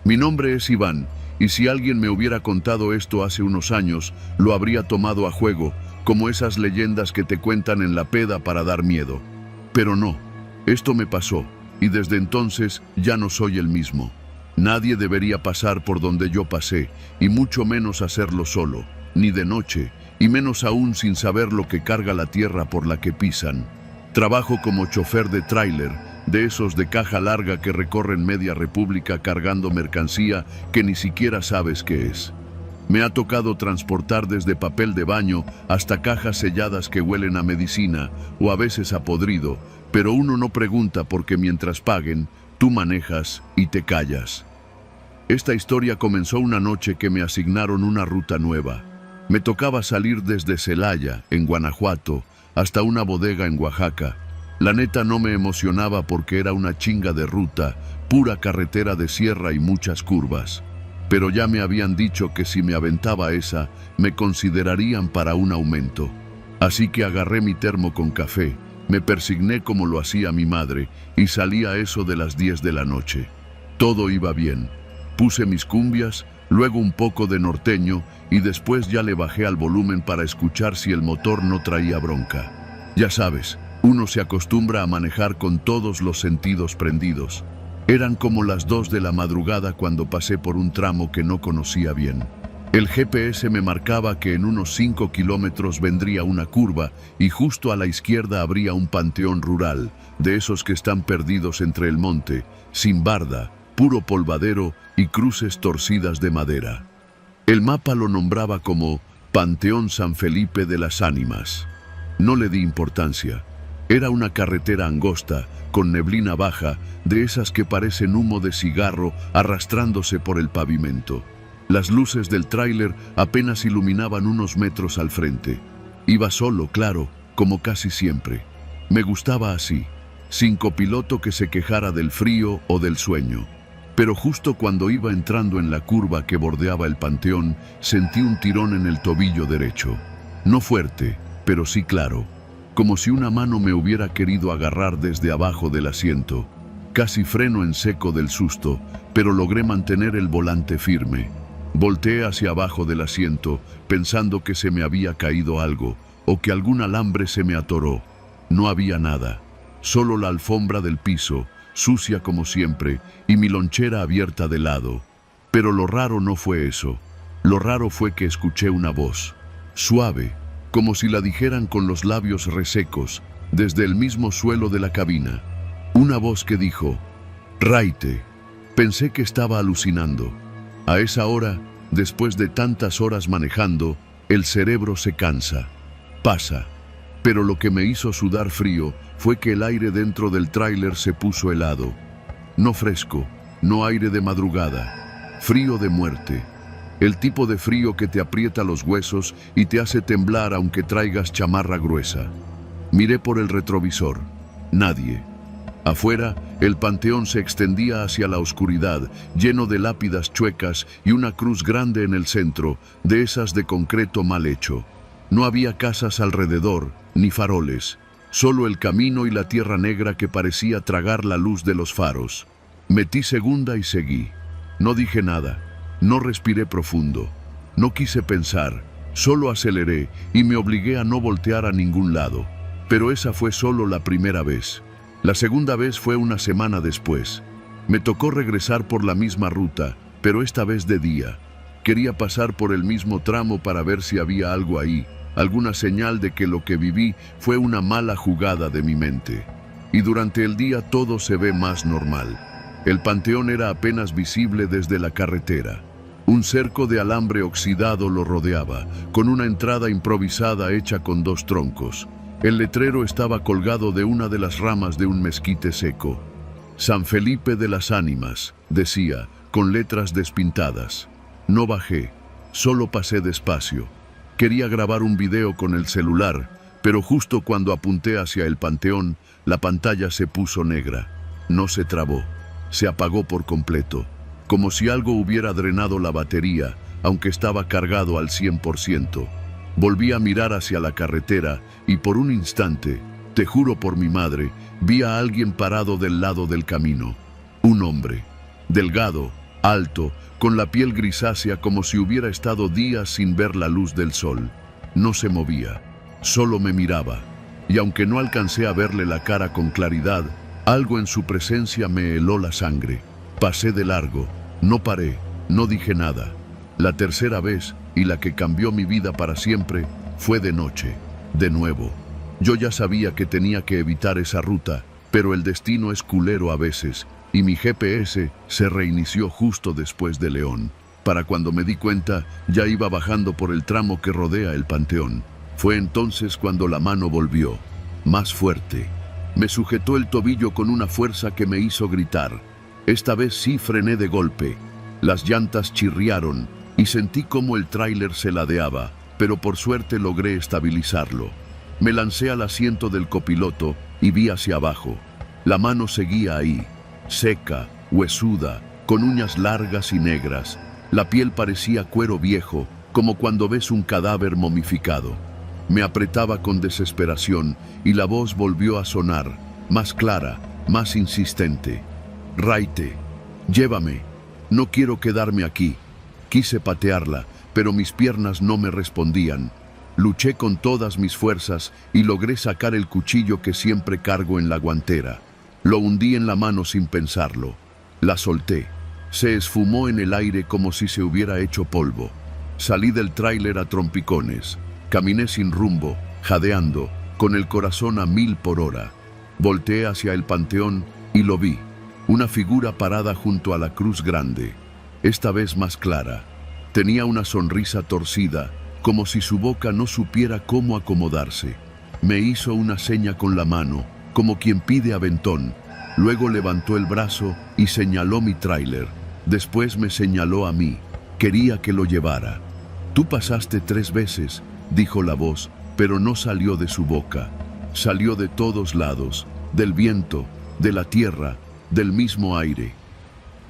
Mi nombre es Iván, y si alguien me hubiera contado esto hace unos años, lo habría tomado a juego, como esas leyendas que te cuentan en la peda para dar miedo. Pero no, esto me pasó, y desde entonces ya no soy el mismo. Nadie debería pasar por donde yo pasé, y mucho menos hacerlo solo, ni de noche, y menos aún sin saber lo que carga la tierra por la que pisan. Trabajo como chofer de tráiler, de esos de caja larga que recorren media república cargando mercancía que ni siquiera sabes qué es. Me ha tocado transportar desde papel de baño hasta cajas selladas que huelen a medicina o a veces a podrido, pero uno no pregunta porque mientras paguen, tú manejas y te callas. Esta historia comenzó una noche que me asignaron una ruta nueva. Me tocaba salir desde Celaya, en Guanajuato, hasta una bodega en Oaxaca. La neta no me emocionaba porque era una chinga de ruta, pura carretera de sierra y muchas curvas. Pero ya me habían dicho que si me aventaba esa, me considerarían para un aumento. Así que agarré mi termo con café, me persigné como lo hacía mi madre y salí a eso de las 10 de la noche. Todo iba bien. Puse mis cumbias, luego un poco de norteño y después ya le bajé al volumen para escuchar si el motor no traía bronca. Ya sabes, uno se acostumbra a manejar con todos los sentidos prendidos. Eran como las 2 de la madrugada cuando pasé por un tramo que no conocía bien. El GPS me marcaba que en unos 5 kilómetros vendría una curva y justo a la izquierda habría un panteón rural, de esos que están perdidos entre el monte, sin barda, puro polvadero y cruces torcidas de madera. El mapa lo nombraba como Panteón San Felipe de las Ánimas. No le di importancia. Era una carretera angosta, con neblina baja, de esas que parecen humo de cigarro arrastrándose por el pavimento. Las luces del tráiler apenas iluminaban unos metros al frente. Iba solo, claro, como casi siempre. Me gustaba así, sin copiloto que se quejara del frío o del sueño. Pero justo cuando iba entrando en la curva que bordeaba el panteón, sentí un tirón en el tobillo derecho. No fuerte, pero sí claro, como si una mano me hubiera querido agarrar desde abajo del asiento. Casi freno en seco del susto, pero logré mantener el volante firme. Volteé hacia abajo del asiento, pensando que se me había caído algo, o que algún alambre se me atoró. No había nada, solo la alfombra del piso, sucia como siempre, y mi lonchera abierta de lado. Pero lo raro no fue eso. Lo raro fue que escuché una voz, suave, como si la dijeran con los labios resecos, desde el mismo suelo de la cabina. Una voz que dijo, Raite. Pensé que estaba alucinando. A esa hora, después de tantas horas manejando, el cerebro se cansa. Pasa. Pero lo que me hizo sudar frío fue que el aire dentro del tráiler se puso helado. No fresco, no aire de madrugada, frío de muerte. El tipo de frío que te aprieta los huesos y te hace temblar aunque traigas chamarra gruesa. Miré por el retrovisor. Nadie. Afuera, el panteón se extendía hacia la oscuridad, lleno de lápidas chuecas y una cruz grande en el centro, de esas de concreto mal hecho. No había casas alrededor, ni faroles, solo el camino y la tierra negra que parecía tragar la luz de los faros. Metí segunda y seguí. No dije nada, no respiré profundo, no quise pensar, solo aceleré y me obligué a no voltear a ningún lado. Pero esa fue solo la primera vez. La segunda vez fue una semana después. Me tocó regresar por la misma ruta, pero esta vez de día. Quería pasar por el mismo tramo para ver si había algo ahí, alguna señal de que lo que viví fue una mala jugada de mi mente. Y durante el día todo se ve más normal. El panteón era apenas visible desde la carretera. Un cerco de alambre oxidado lo rodeaba, con una entrada improvisada hecha con 2 troncos. El letrero estaba colgado de una de las ramas de un mezquite seco. San Felipe de las Ánimas, decía, con letras despintadas. No bajé, solo pasé despacio. Quería grabar un video con el celular, pero justo cuando apunté hacia el panteón, la pantalla se puso negra. No se trabó, se apagó por completo, como si algo hubiera drenado la batería, aunque estaba cargado al 100%. Volví a mirar hacia la carretera y por un instante, te juro por mi madre, vi a alguien parado del lado del camino. Un hombre, delgado, alto, con la piel grisácea como si hubiera estado días sin ver la luz del sol. No se movía, solo me miraba, y aunque no alcancé a verle la cara con claridad, algo en su presencia me heló la sangre. Pasé de largo, no paré, no dije nada. La tercera vez, y la que cambió mi vida para siempre, fue de noche, de nuevo. Yo ya sabía que tenía que evitar esa ruta, pero el destino es culero a veces, y mi GPS se reinició justo después de León. Para cuando me di cuenta, ya iba bajando por el tramo que rodea el panteón. Fue entonces cuando la mano volvió, más fuerte. Me sujetó el tobillo con una fuerza que me hizo gritar. Esta vez sí frené de golpe. Las llantas chirriaron y sentí como el tráiler se ladeaba, pero por suerte logré estabilizarlo. Me lancé al asiento del copiloto y vi hacia abajo. La mano seguía ahí, seca, huesuda, con uñas largas y negras. La piel parecía cuero viejo, como cuando ves un cadáver momificado. Me apretaba con desesperación y la voz volvió a sonar, más clara, más insistente. Raite, llévame, no quiero quedarme aquí. Quise patearla, pero mis piernas no me respondían. Luché con todas mis fuerzas y logré sacar el cuchillo que siempre cargo en la guantera. Lo hundí en la mano sin pensarlo. La solté. Se esfumó en el aire como si se hubiera hecho polvo. Salí del tráiler a trompicones. Caminé sin rumbo, jadeando, con el corazón a 1000 por hora. Volteé hacia el panteón y lo vi. Una figura parada junto a la cruz grande, esta vez más clara. Tenía una sonrisa torcida, como si su boca no supiera cómo acomodarse. Me hizo una seña con la mano, como quien pide aventón. Luego levantó el brazo y señaló mi tráiler. Después me señaló a mí. Quería que lo llevara. Tú pasaste 3 veces, dijo la voz, pero no salió de su boca. Salió de todos lados, del viento, de la tierra, del mismo aire.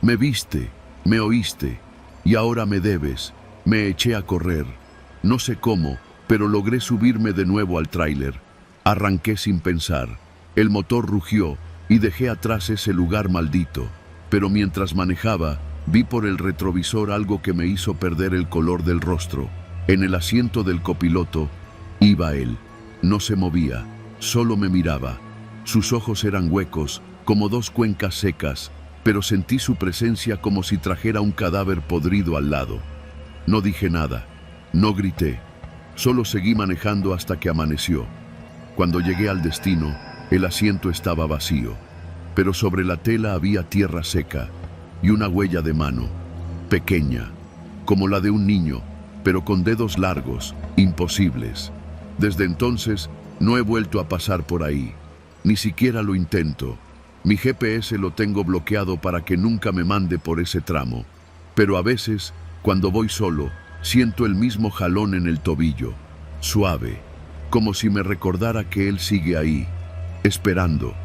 Me viste, me oíste, y ahora me debes. Me eché a correr. No sé cómo, pero logré subirme de nuevo al tráiler. Arranqué sin pensar. El motor rugió y dejé atrás ese lugar maldito. Pero mientras manejaba, vi por el retrovisor algo que me hizo perder el color del rostro. En el asiento del copiloto iba él. No se movía, solo me miraba. Sus ojos eran huecos, como 2 cuencas secas, pero sentí su presencia como si trajera un cadáver podrido al lado. No dije nada, no grité, solo seguí manejando hasta que amaneció. Cuando llegué al destino, el asiento estaba vacío, pero sobre la tela había tierra seca y una huella de mano, pequeña, como la de un niño, pero con dedos largos, imposibles. Desde entonces, no he vuelto a pasar por ahí, ni siquiera lo intento. Mi GPS lo tengo bloqueado para que nunca me mande por ese tramo, pero a veces, cuando voy solo, siento el mismo jalón en el tobillo, suave, como si me recordara que él sigue ahí, esperando.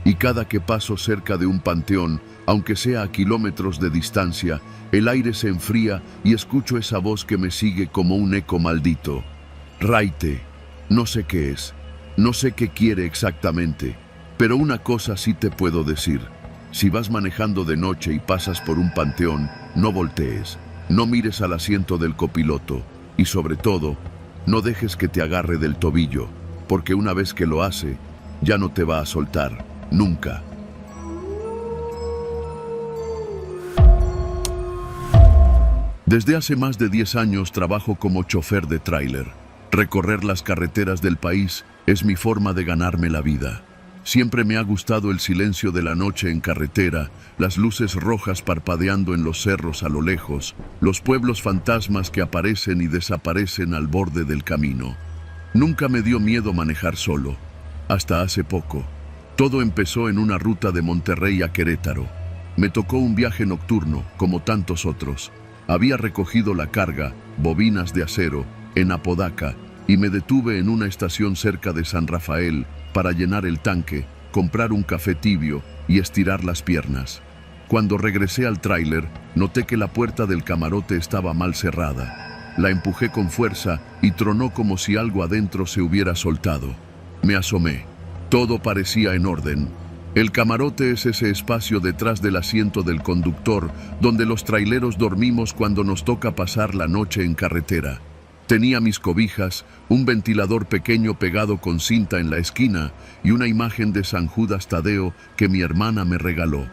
Y cada que paso cerca de un panteón, aunque sea a kilómetros de distancia, el aire se enfría y escucho esa voz que me sigue como un eco maldito. Raite, no sé qué es, no sé qué quiere exactamente, pero una cosa sí te puedo decir. Si vas manejando de noche y pasas por un panteón, no voltees, no mires al asiento del copiloto y sobre todo, no dejes que te agarre del tobillo, porque una vez que lo hace, ya no te va a soltar, nunca. Desde hace más de 10 años trabajo como chofer de tráiler. Recorrer las carreteras del país es mi forma de ganarme la vida. Siempre me ha gustado el silencio de la noche en carretera, las luces rojas parpadeando en los cerros a lo lejos, los pueblos fantasmas que aparecen y desaparecen al borde del camino. Nunca me dio miedo manejar solo, hasta hace poco. Todo empezó en una ruta de Monterrey a Querétaro. Me tocó un viaje nocturno, como tantos otros. Había recogido la carga, bobinas de acero, en Apodaca, y me detuve en una estación cerca de San Rafael para llenar el tanque, comprar un café tibio y estirar las piernas. Cuando regresé al tráiler, noté que la puerta del camarote estaba mal cerrada. La empujé con fuerza y tronó como si algo adentro se hubiera soltado. Me asomé. Todo parecía en orden. El camarote es ese espacio detrás del asiento del conductor donde los traileros dormimos cuando nos toca pasar la noche en carretera. Tenía mis cobijas, un ventilador pequeño pegado con cinta en la esquina y una imagen de San Judas Tadeo que mi hermana me regaló.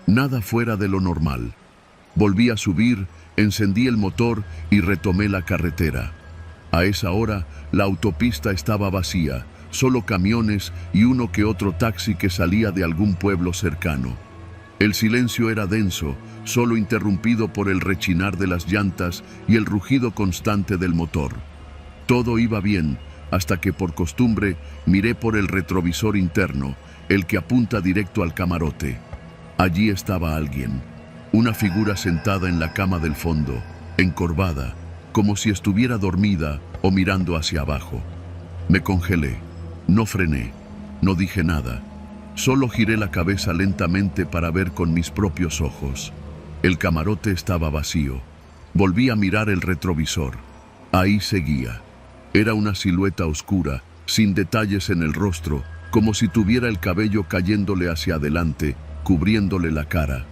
Nada fuera de lo normal. Volví a subir, encendí el motor y retomé la carretera. A esa hora, la autopista estaba vacía, solo camiones y uno que otro taxi que salía de algún pueblo cercano. El silencio era denso, solo interrumpido por el rechinar de las llantas y el rugido constante del motor. Todo iba bien, hasta que por costumbre miré por el retrovisor interno, el que apunta directo al camarote. Allí estaba alguien, una figura sentada en la cama del fondo, encorvada, como si estuviera dormida o mirando hacia abajo. Me congelé, no frené, no dije nada. Solo giré la cabeza lentamente para ver con mis propios ojos. El camarote estaba vacío. Volví a mirar el retrovisor. Ahí seguía. Era una silueta oscura, sin detalles en el rostro, como si tuviera el cabello cayéndole hacia adelante, cubriéndole la cara.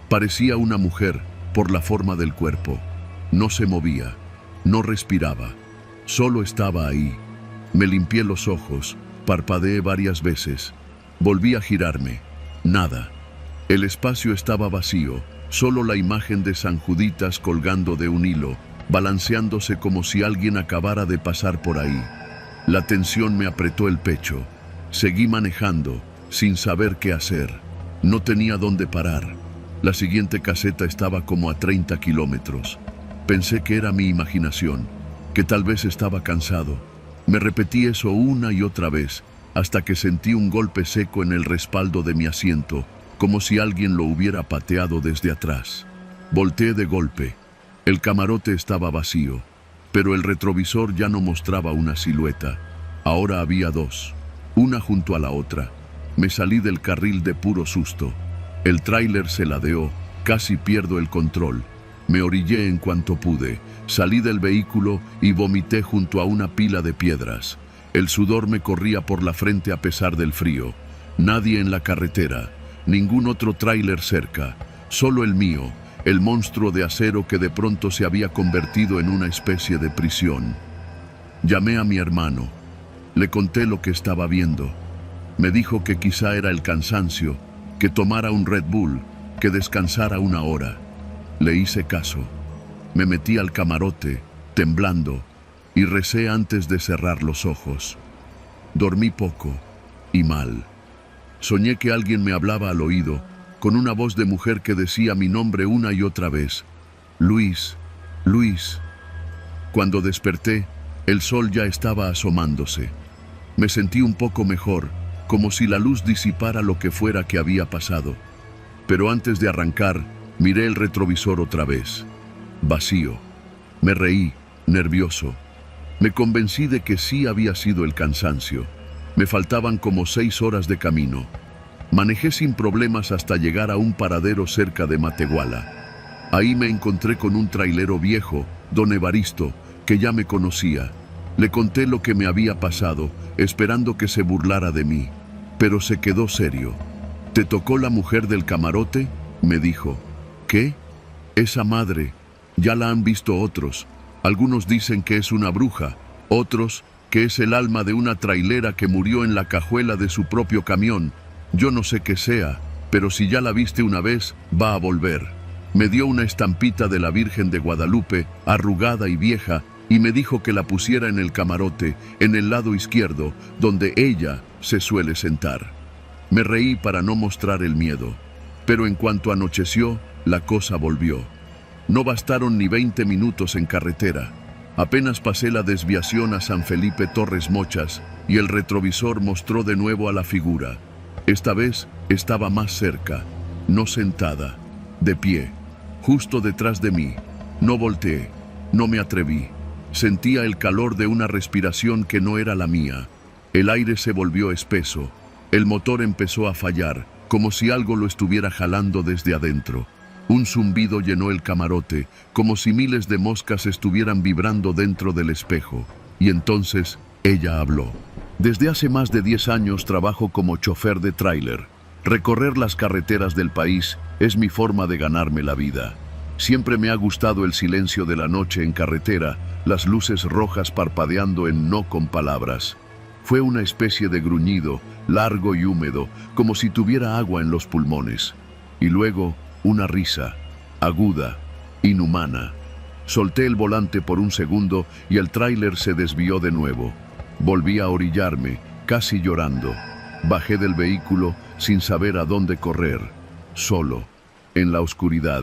Parecía una mujer, por la forma del cuerpo. No se movía, no respiraba. Solo estaba ahí. Me limpié los ojos, parpadeé varias veces. Volví a girarme. Nada. El espacio estaba vacío, solo la imagen de San Juditas colgando de un hilo, balanceándose como si alguien acabara de pasar por ahí. La tensión me apretó el pecho. Seguí manejando, sin saber qué hacer. No tenía dónde parar. La siguiente caseta estaba como a 30 kilómetros. Pensé que era mi imaginación, que tal vez estaba cansado. Me repetí eso una y otra vez, hasta que sentí un golpe seco en el respaldo de mi asiento, como si alguien lo hubiera pateado desde atrás. Volteé de golpe. El camarote estaba vacío, pero el retrovisor ya no mostraba una silueta. Ahora había dos, una junto a la otra. Me salí del carril de puro susto. El tráiler se ladeó, casi pierdo el control. Me orillé en cuanto pude, salí del vehículo y vomité junto a una pila de piedras. El sudor me corría por la frente a pesar del frío. Nadie en la carretera, ningún otro tráiler cerca, solo el mío, el monstruo de acero que de pronto se había convertido en una especie de prisión. Llamé a mi hermano. Le conté lo que estaba viendo. Me dijo que quizá era el cansancio, que tomara un Red Bull, que descansara una hora. Le hice caso. Me metí al camarote, temblando, y recé antes de cerrar los ojos. Dormí poco y mal. Soñé que alguien me hablaba al oído, con una voz de mujer que decía mi nombre una y otra vez. Luis, Luis. Cuando desperté, el sol ya estaba asomándose. Me sentí un poco mejor, como si la luz disipara lo que fuera que había pasado. Pero antes de arrancar, miré el retrovisor otra vez. Vacío. Me reí, nervioso. Me convencí de que sí había sido el cansancio. Me faltaban como 6 horas de camino. Manejé sin problemas hasta llegar a un paradero cerca de Matehuala. Ahí me encontré con un trailero viejo, don Evaristo, que ya me conocía. Le conté lo que me había pasado, esperando que se burlara de mí. Pero se quedó serio. ¿Te tocó la mujer del camarote?, me dijo. ¿Qué? Esa madre. Ya la han visto otros. Algunos dicen que es una bruja, otros que es el alma de una trailera que murió en la cajuela de su propio camión. Yo no sé qué sea, pero si ya la viste una vez, va a volver. Me dio una estampita de la Virgen de Guadalupe, arrugada y vieja, y me dijo que la pusiera en el camarote, en el lado izquierdo, donde ella se suele sentar. Me reí para no mostrar el miedo, pero en cuanto anocheció, la cosa volvió. No bastaron ni 20 minutos en carretera. Apenas pasé la desviación a San Felipe Torres Mochas y el retrovisor mostró de nuevo a la figura. Esta vez estaba más cerca, no sentada, de pie, justo detrás de mí. No volteé, no me atreví. Sentía el calor de una respiración que no era la mía. El aire se volvió espeso. El motor empezó a fallar, como si algo lo estuviera jalando desde adentro. Un zumbido llenó el camarote, como si miles de moscas estuvieran vibrando dentro del espejo. Y entonces ella habló. Desde hace más de 10 años trabajo como chofer de tráiler. Recorrer las carreteras del país es mi forma de ganarme la vida. Siempre me ha gustado el silencio de la noche en carretera, las luces rojas parpadeando en no con palabras. Fue una especie de gruñido, largo y húmedo, como si tuviera agua en los pulmones. Y luego, una risa, aguda, inhumana. Solté el volante por un segundo y el tráiler se desvió de nuevo. Volví a orillarme, casi llorando. Bajé del vehículo sin saber a dónde correr, solo, en la oscuridad,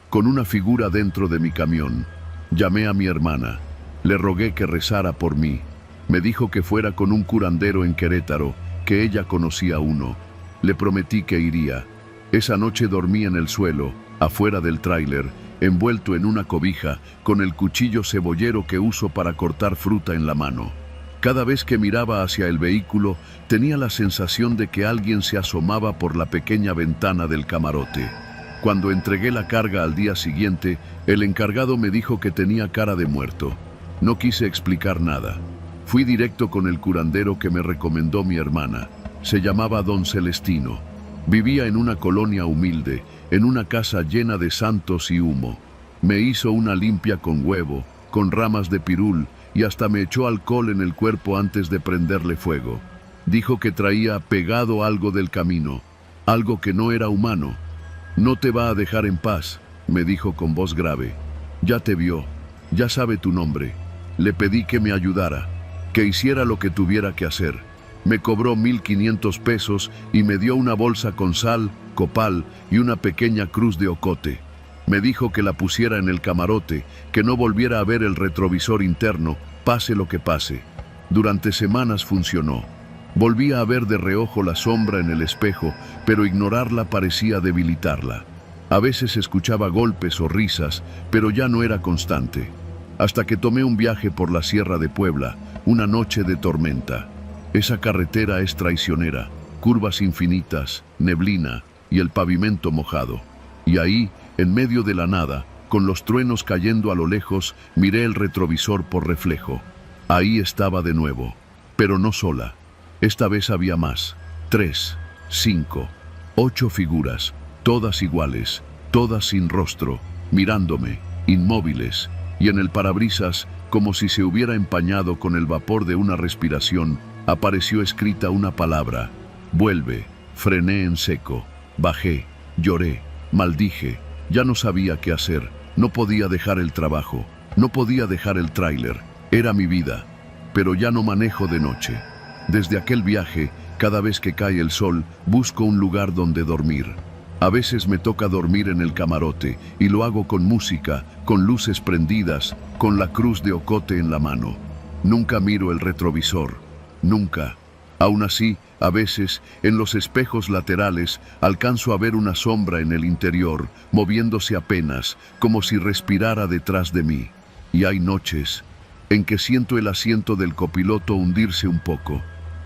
con una figura dentro de mi camión. Llamé a mi hermana. Le rogué que rezara por mí. Me dijo que fuera con un curandero en Querétaro, que ella conocía uno. Le prometí que iría. Esa noche dormí en el suelo, afuera del tráiler, envuelto en una cobija, con el cuchillo cebollero que uso para cortar fruta en la mano. Cada vez que miraba hacia el vehículo, tenía la sensación de que alguien se asomaba por la pequeña ventana del camarote. Cuando entregué la carga al día siguiente, el encargado me dijo que tenía cara de muerto. No quise explicar nada. Fui directo con el curandero que me recomendó mi hermana. Se llamaba Don Celestino. Vivía en una colonia humilde, en una casa llena de santos y humo. Me hizo una limpia con huevo, con ramas de pirul, y hasta me echó alcohol en el cuerpo antes de prenderle fuego. Dijo que traía pegado algo del camino, algo que no era humano. No te va a dejar en paz, me dijo con voz grave. Ya te vio, ya sabe tu nombre. Le pedí que me ayudara, que hiciera lo que tuviera que hacer. Me cobró 1,500 pesos y me dio una bolsa con sal, copal y una pequeña cruz de ocote. Me dijo que la pusiera en el camarote, que no volviera a ver el retrovisor interno, pase lo que pase. Durante semanas funcionó. Volvía a ver de reojo la sombra en el espejo, pero ignorarla parecía debilitarla. A veces escuchaba golpes o risas, pero ya no era constante. Hasta que tomé un viaje por la Sierra de Puebla, una noche de tormenta. Esa carretera es traicionera, curvas infinitas, neblina y el pavimento mojado. Y ahí, en medio de la nada, con los truenos cayendo a lo lejos, miré el retrovisor por reflejo. Ahí estaba de nuevo, pero no sola. Esta vez había más. 3, 5, 8 figuras, todas iguales, todas sin rostro, mirándome, inmóviles, y en el parabrisas, como si se hubiera empañado con el vapor de una respiración, apareció escrita una palabra: vuelve. Frené en seco, bajé, lloré, maldije. Ya no sabía qué hacer, no podía dejar el trabajo, no podía dejar el tráiler, era mi vida, pero ya no manejo de noche. Desde aquel viaje, cada vez que cae el sol, busco un lugar donde dormir. A veces me toca dormir en el camarote, y lo hago con música, con luces prendidas, con la cruz de ocote en la mano. Nunca miro el retrovisor, nunca. Aún así, a veces, en los espejos laterales, alcanzo a ver una sombra en el interior, moviéndose apenas, como si respirara detrás de mí. Y hay noches en que siento el asiento del copiloto hundirse un poco,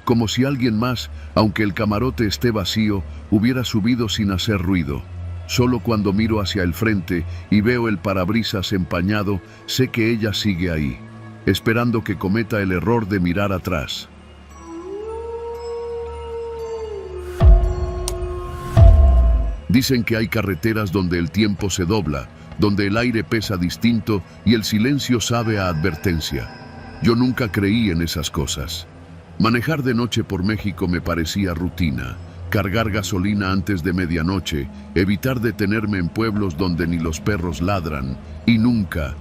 como si alguien más, aunque el camarote esté vacío, hubiera subido sin hacer ruido. Solo cuando miro hacia el frente y veo el parabrisas empañado, sé que ella sigue ahí, esperando que cometa el error de mirar atrás. Dicen que hay carreteras donde el tiempo se dobla, donde el aire pesa distinto y el silencio sabe a advertencia. Yo nunca creí en esas cosas. Manejar de noche por México me parecía rutina. Cargar gasolina antes de medianoche, evitar detenerme en pueblos donde ni los perros ladran, y nunca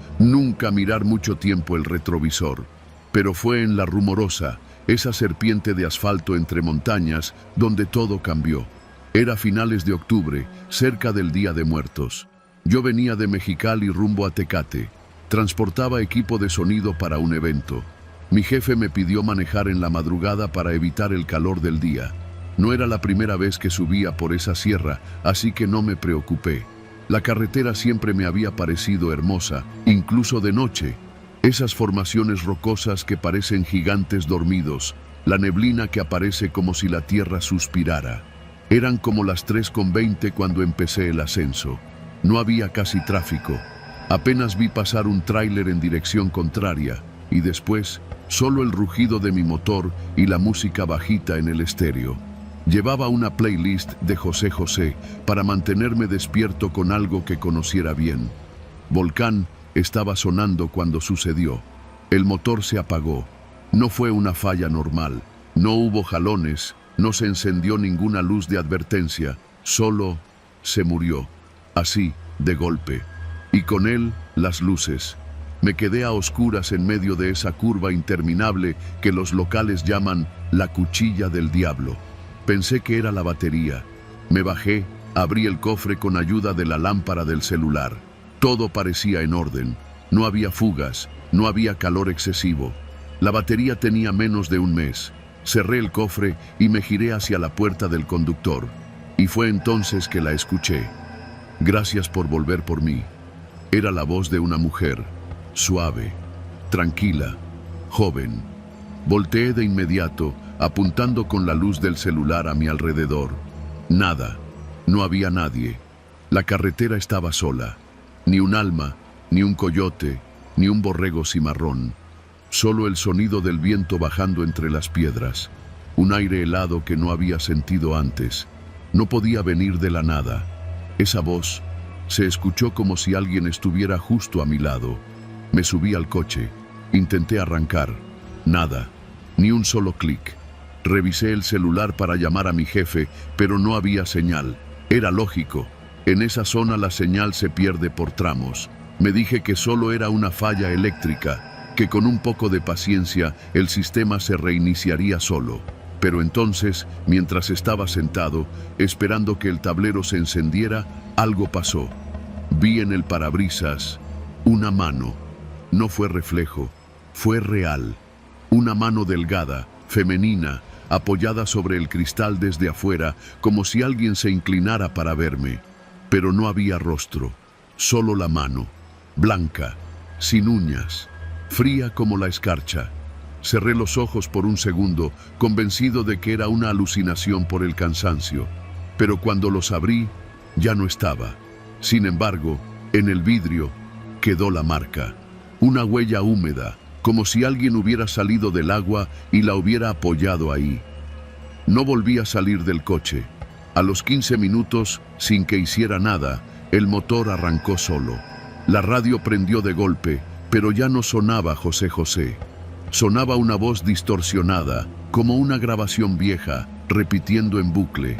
mirar mucho tiempo el retrovisor. Pero fue en La Rumorosa, esa serpiente de asfalto entre montañas, donde todo cambió. Era finales de octubre, cerca del Día de Muertos. Yo venía de Mexicali rumbo a Tecate. Transportaba equipo de sonido para un evento. Mi jefe me pidió manejar en la madrugada para evitar el calor del día. No era la primera vez que subía por esa sierra, así que no me preocupé. La carretera siempre me había parecido hermosa, incluso de noche. Esas formaciones rocosas que parecen gigantes dormidos, la neblina que aparece como si la tierra suspirara. Eran como las 3:20 cuando empecé el ascenso. No había casi tráfico. Apenas vi pasar un tráiler en dirección contraria, y después, solo el rugido de mi motor y la música bajita en el estéreo. Llevaba una playlist de José José para mantenerme despierto con algo que conociera bien. Volcán estaba sonando cuando sucedió. El motor se apagó. No fue una falla normal. No hubo jalones, no se encendió ninguna luz de advertencia. Solo se murió. Así, de golpe. Y con él, las luces. Me quedé a oscuras en medio de esa curva interminable que los locales llaman la cuchilla del diablo. Pensé que era la batería. Me bajé, abrí el cofre con ayuda de la lámpara del celular. Todo parecía en orden. No había fugas, no había calor excesivo. La batería tenía menos de un mes. Cerré el cofre y me giré hacia la puerta del conductor. Y fue entonces que la escuché. Gracias por volver por mí. Era la voz de una mujer, suave, tranquila, joven. Volteé de inmediato, apuntando con la luz del celular a mi alrededor. Nada, no había nadie. La carretera estaba sola. Ni un alma, ni un coyote, ni un borrego cimarrón. Solo el sonido del viento bajando entre las piedras. Un aire helado que no había sentido antes. No podía venir de la nada. Esa voz se escuchó como si alguien estuviera justo a mi lado. Me subí al coche. Intenté arrancar. Nada. Ni un solo clic. Revisé el celular para llamar a mi jefe, pero no había señal. Era lógico. En esa zona la señal se pierde por tramos. Me dije que solo era una falla eléctrica, que con un poco de paciencia el sistema se reiniciaría solo. Pero entonces, mientras estaba sentado, esperando que el tablero se encendiera, algo pasó. Vi en el parabrisas una mano. No fue reflejo, fue real. Una mano delgada, femenina, apoyada sobre el cristal desde afuera, como si alguien se inclinara para verme. Pero no había rostro, solo la mano, blanca, sin uñas, fría como la escarcha. Cerré los ojos por un segundo, convencido de que era una alucinación por el cansancio. Pero cuando los abrí, ya no estaba. Sin embargo, en el vidrio quedó la marca, una huella húmeda, como si alguien hubiera salido del agua y la hubiera apoyado ahí. No volví a salir del coche. A los 15 minutos, sin que hiciera nada, el motor arrancó solo. La radio prendió de golpe, pero ya no sonaba José José. Sonaba una voz distorsionada, como una grabación vieja, repitiendo en bucle.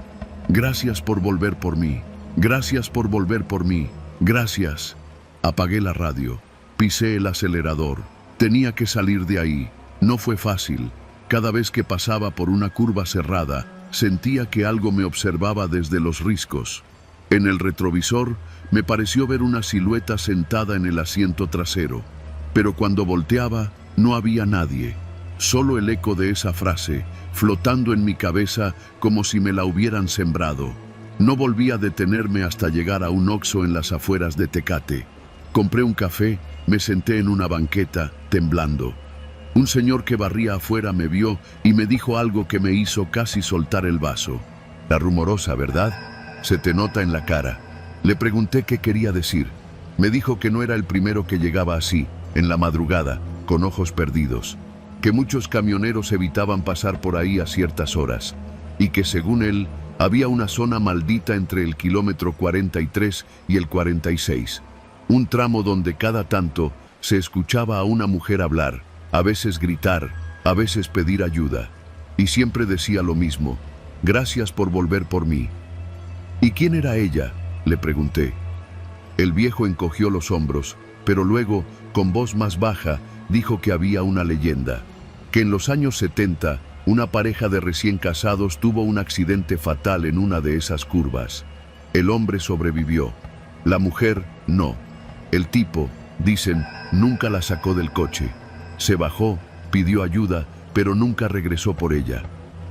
Gracias por volver por mí. Gracias por volver por mí. Gracias. Apagué la radio. Pisé el acelerador. Tenía que salir de ahí. No fue fácil. Cada vez que pasaba por una curva cerrada, sentía que algo me observaba desde los riscos. En el retrovisor, me pareció ver una silueta sentada en el asiento trasero. Pero cuando volteaba, no había nadie. Solo el eco de esa frase, flotando en mi cabeza como si me la hubieran sembrado. No volví a detenerme hasta llegar a un Oxxo en las afueras de Tecate. Compré un café, me senté en una banqueta, temblando. Un señor que barría afuera me vio y me dijo algo que me hizo casi soltar el vaso. La rumorosa, ¿verdad? Se te nota en la cara. Le pregunté qué quería decir. Me dijo que no era el primero que llegaba así, en la madrugada, con ojos perdidos. Que muchos camioneros evitaban pasar por ahí a ciertas horas. Y que según él, había una zona maldita entre el kilómetro 43 y el 46. Un tramo donde cada tanto se escuchaba a una mujer hablar, a veces gritar, a veces pedir ayuda. Y siempre decía lo mismo: gracias por volver por mí. ¿Y quién era ella?, le pregunté. El viejo encogió los hombros, pero luego, con voz más baja, dijo que había una leyenda. Que en los años 70, una pareja de recién casados tuvo un accidente fatal en una de esas curvas. El hombre sobrevivió. La mujer, no. El tipo, dicen, nunca la sacó del coche. Se bajó, pidió ayuda, pero nunca regresó por ella.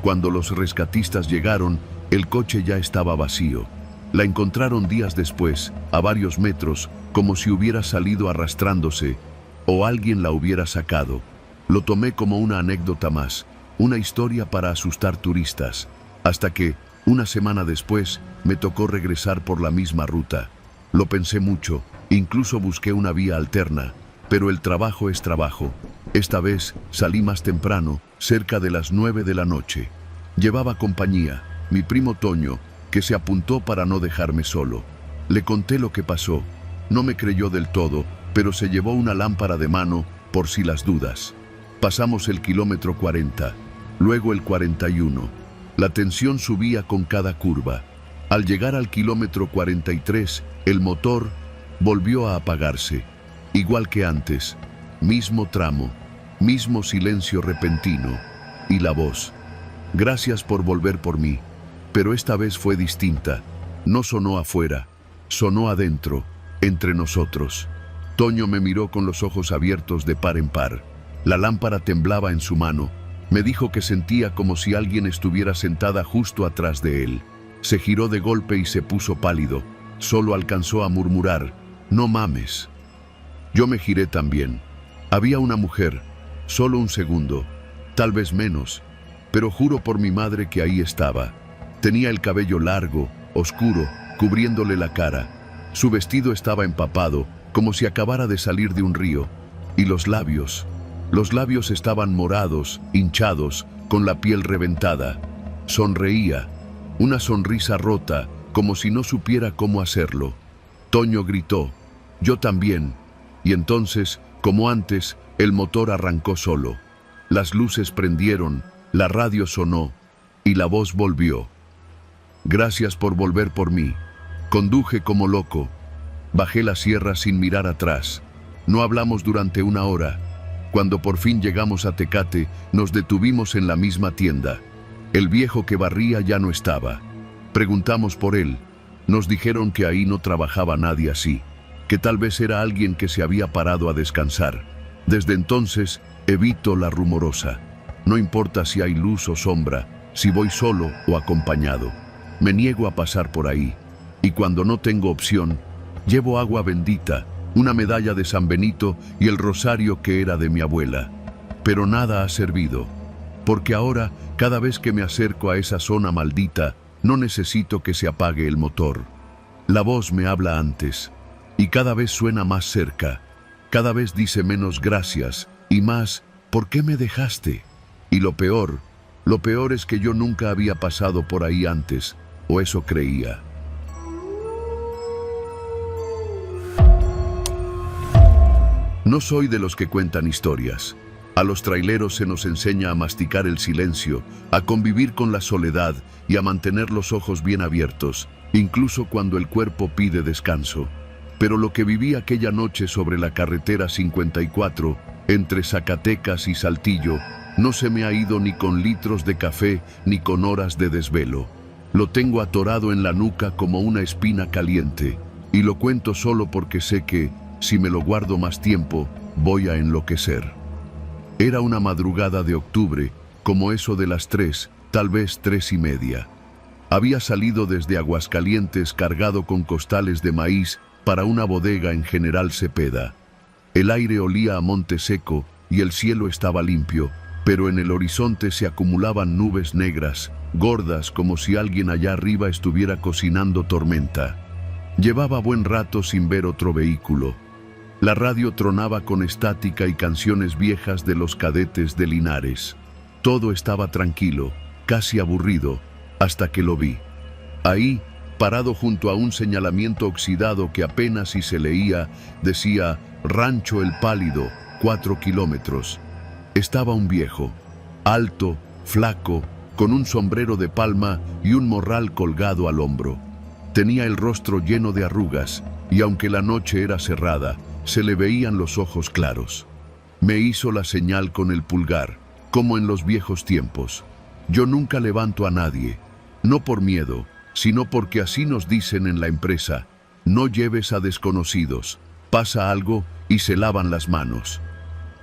Cuando los rescatistas llegaron, el coche ya estaba vacío. La encontraron días después, a varios metros, como si hubiera salido arrastrándose, o alguien la hubiera sacado. Lo tomé como una anécdota más, una historia para asustar turistas, hasta que, una semana después, me tocó regresar por la misma ruta. Lo pensé mucho, incluso busqué una vía alterna, pero el trabajo es trabajo. Esta vez salí más temprano, cerca de las 9 de la noche. Llevaba compañía, mi primo Toño, que se apuntó para no dejarme solo. Le conté lo que pasó. No me creyó del todo, pero se llevó una lámpara de mano por si las dudas. Pasamos el kilómetro 40, luego el 41. La tensión subía con cada curva. Al llegar al kilómetro 43, el motor volvió a apagarse. Igual que antes, mismo tramo, mismo silencio repentino. Y la voz: gracias por volver por mí. Pero esta vez fue distinta. No sonó afuera, sonó adentro, entre nosotros. Toño me miró con los ojos abiertos de par en par. La lámpara temblaba en su mano. Me dijo que sentía como si alguien estuviera sentada justo atrás de él. Se giró de golpe y se puso pálido. Solo alcanzó a murmurar: no mames. Yo me giré también. Había una mujer, solo un segundo, tal vez menos, pero juro por mi madre que ahí estaba. Tenía el cabello largo, oscuro, cubriéndole la cara. Su vestido estaba empapado, como si acabara de salir de un río. Y los labios estaban morados, hinchados, con la piel reventada. Sonreía, una sonrisa rota, como si no supiera cómo hacerlo. Toño gritó: yo también. Y entonces, como antes, el motor arrancó solo. Las luces prendieron, la radio sonó, y la voz volvió. Gracias por volver por mí. Conduje como loco. Bajé la sierra sin mirar atrás. No hablamos durante una hora. Cuando por fin llegamos a Tecate, nos detuvimos en la misma tienda. El viejo que barría ya no estaba. Preguntamos por él. Nos dijeron que ahí no trabajaba nadie así, que tal vez era alguien que se había parado a descansar. Desde entonces, evito la rumorosa. No importa si hay luz o sombra, si voy solo o acompañado. Me niego a pasar por ahí. Y cuando no tengo opción, llevo agua bendita, una medalla de San Benito y el rosario que era de mi abuela. Pero nada ha servido, porque ahora, cada vez que me acerco a esa zona maldita, no necesito que se apague el motor. La voz me habla antes, y cada vez suena más cerca. Cada vez dice menos gracias, y más, ¿por qué me dejaste? Y lo peor es que yo nunca había pasado por ahí antes, o eso creía. No soy de los que cuentan historias. A los traileros se nos enseña a masticar el silencio, a convivir con la soledad y a mantener los ojos bien abiertos, incluso cuando el cuerpo pide descanso. Pero lo que viví aquella noche sobre la carretera 54, entre Zacatecas y Saltillo, no se me ha ido ni con litros de café ni con horas de desvelo. Lo tengo atorado en la nuca como una espina caliente, y lo cuento solo porque sé que, si me lo guardo más tiempo, voy a enloquecer. Era una madrugada de octubre, como eso de las 3, tal vez 3:30. Había salido desde Aguascalientes cargado con costales de maíz para una bodega en General Cepeda. El aire olía a monte seco y el cielo estaba limpio, pero en el horizonte se acumulaban nubes negras, gordas como si alguien allá arriba estuviera cocinando tormenta. Llevaba buen rato sin ver otro vehículo. La radio tronaba con estática y canciones viejas de los Cadetes de Linares. Todo estaba tranquilo, casi aburrido, hasta que lo vi. Ahí, parado junto a un señalamiento oxidado que apenas si se leía, decía Rancho El Pálido, 4 kilómetros. Estaba un viejo, alto, flaco, con un sombrero de palma y un morral colgado al hombro. Tenía el rostro lleno de arrugas, y aunque la noche era cerrada, se le veían los ojos claros. Me hizo la señal con el pulgar, como en los viejos tiempos. Yo nunca levanto a nadie, no por miedo, sino porque así nos dicen en la empresa: no lleves a desconocidos, pasa algo y se lavan las manos.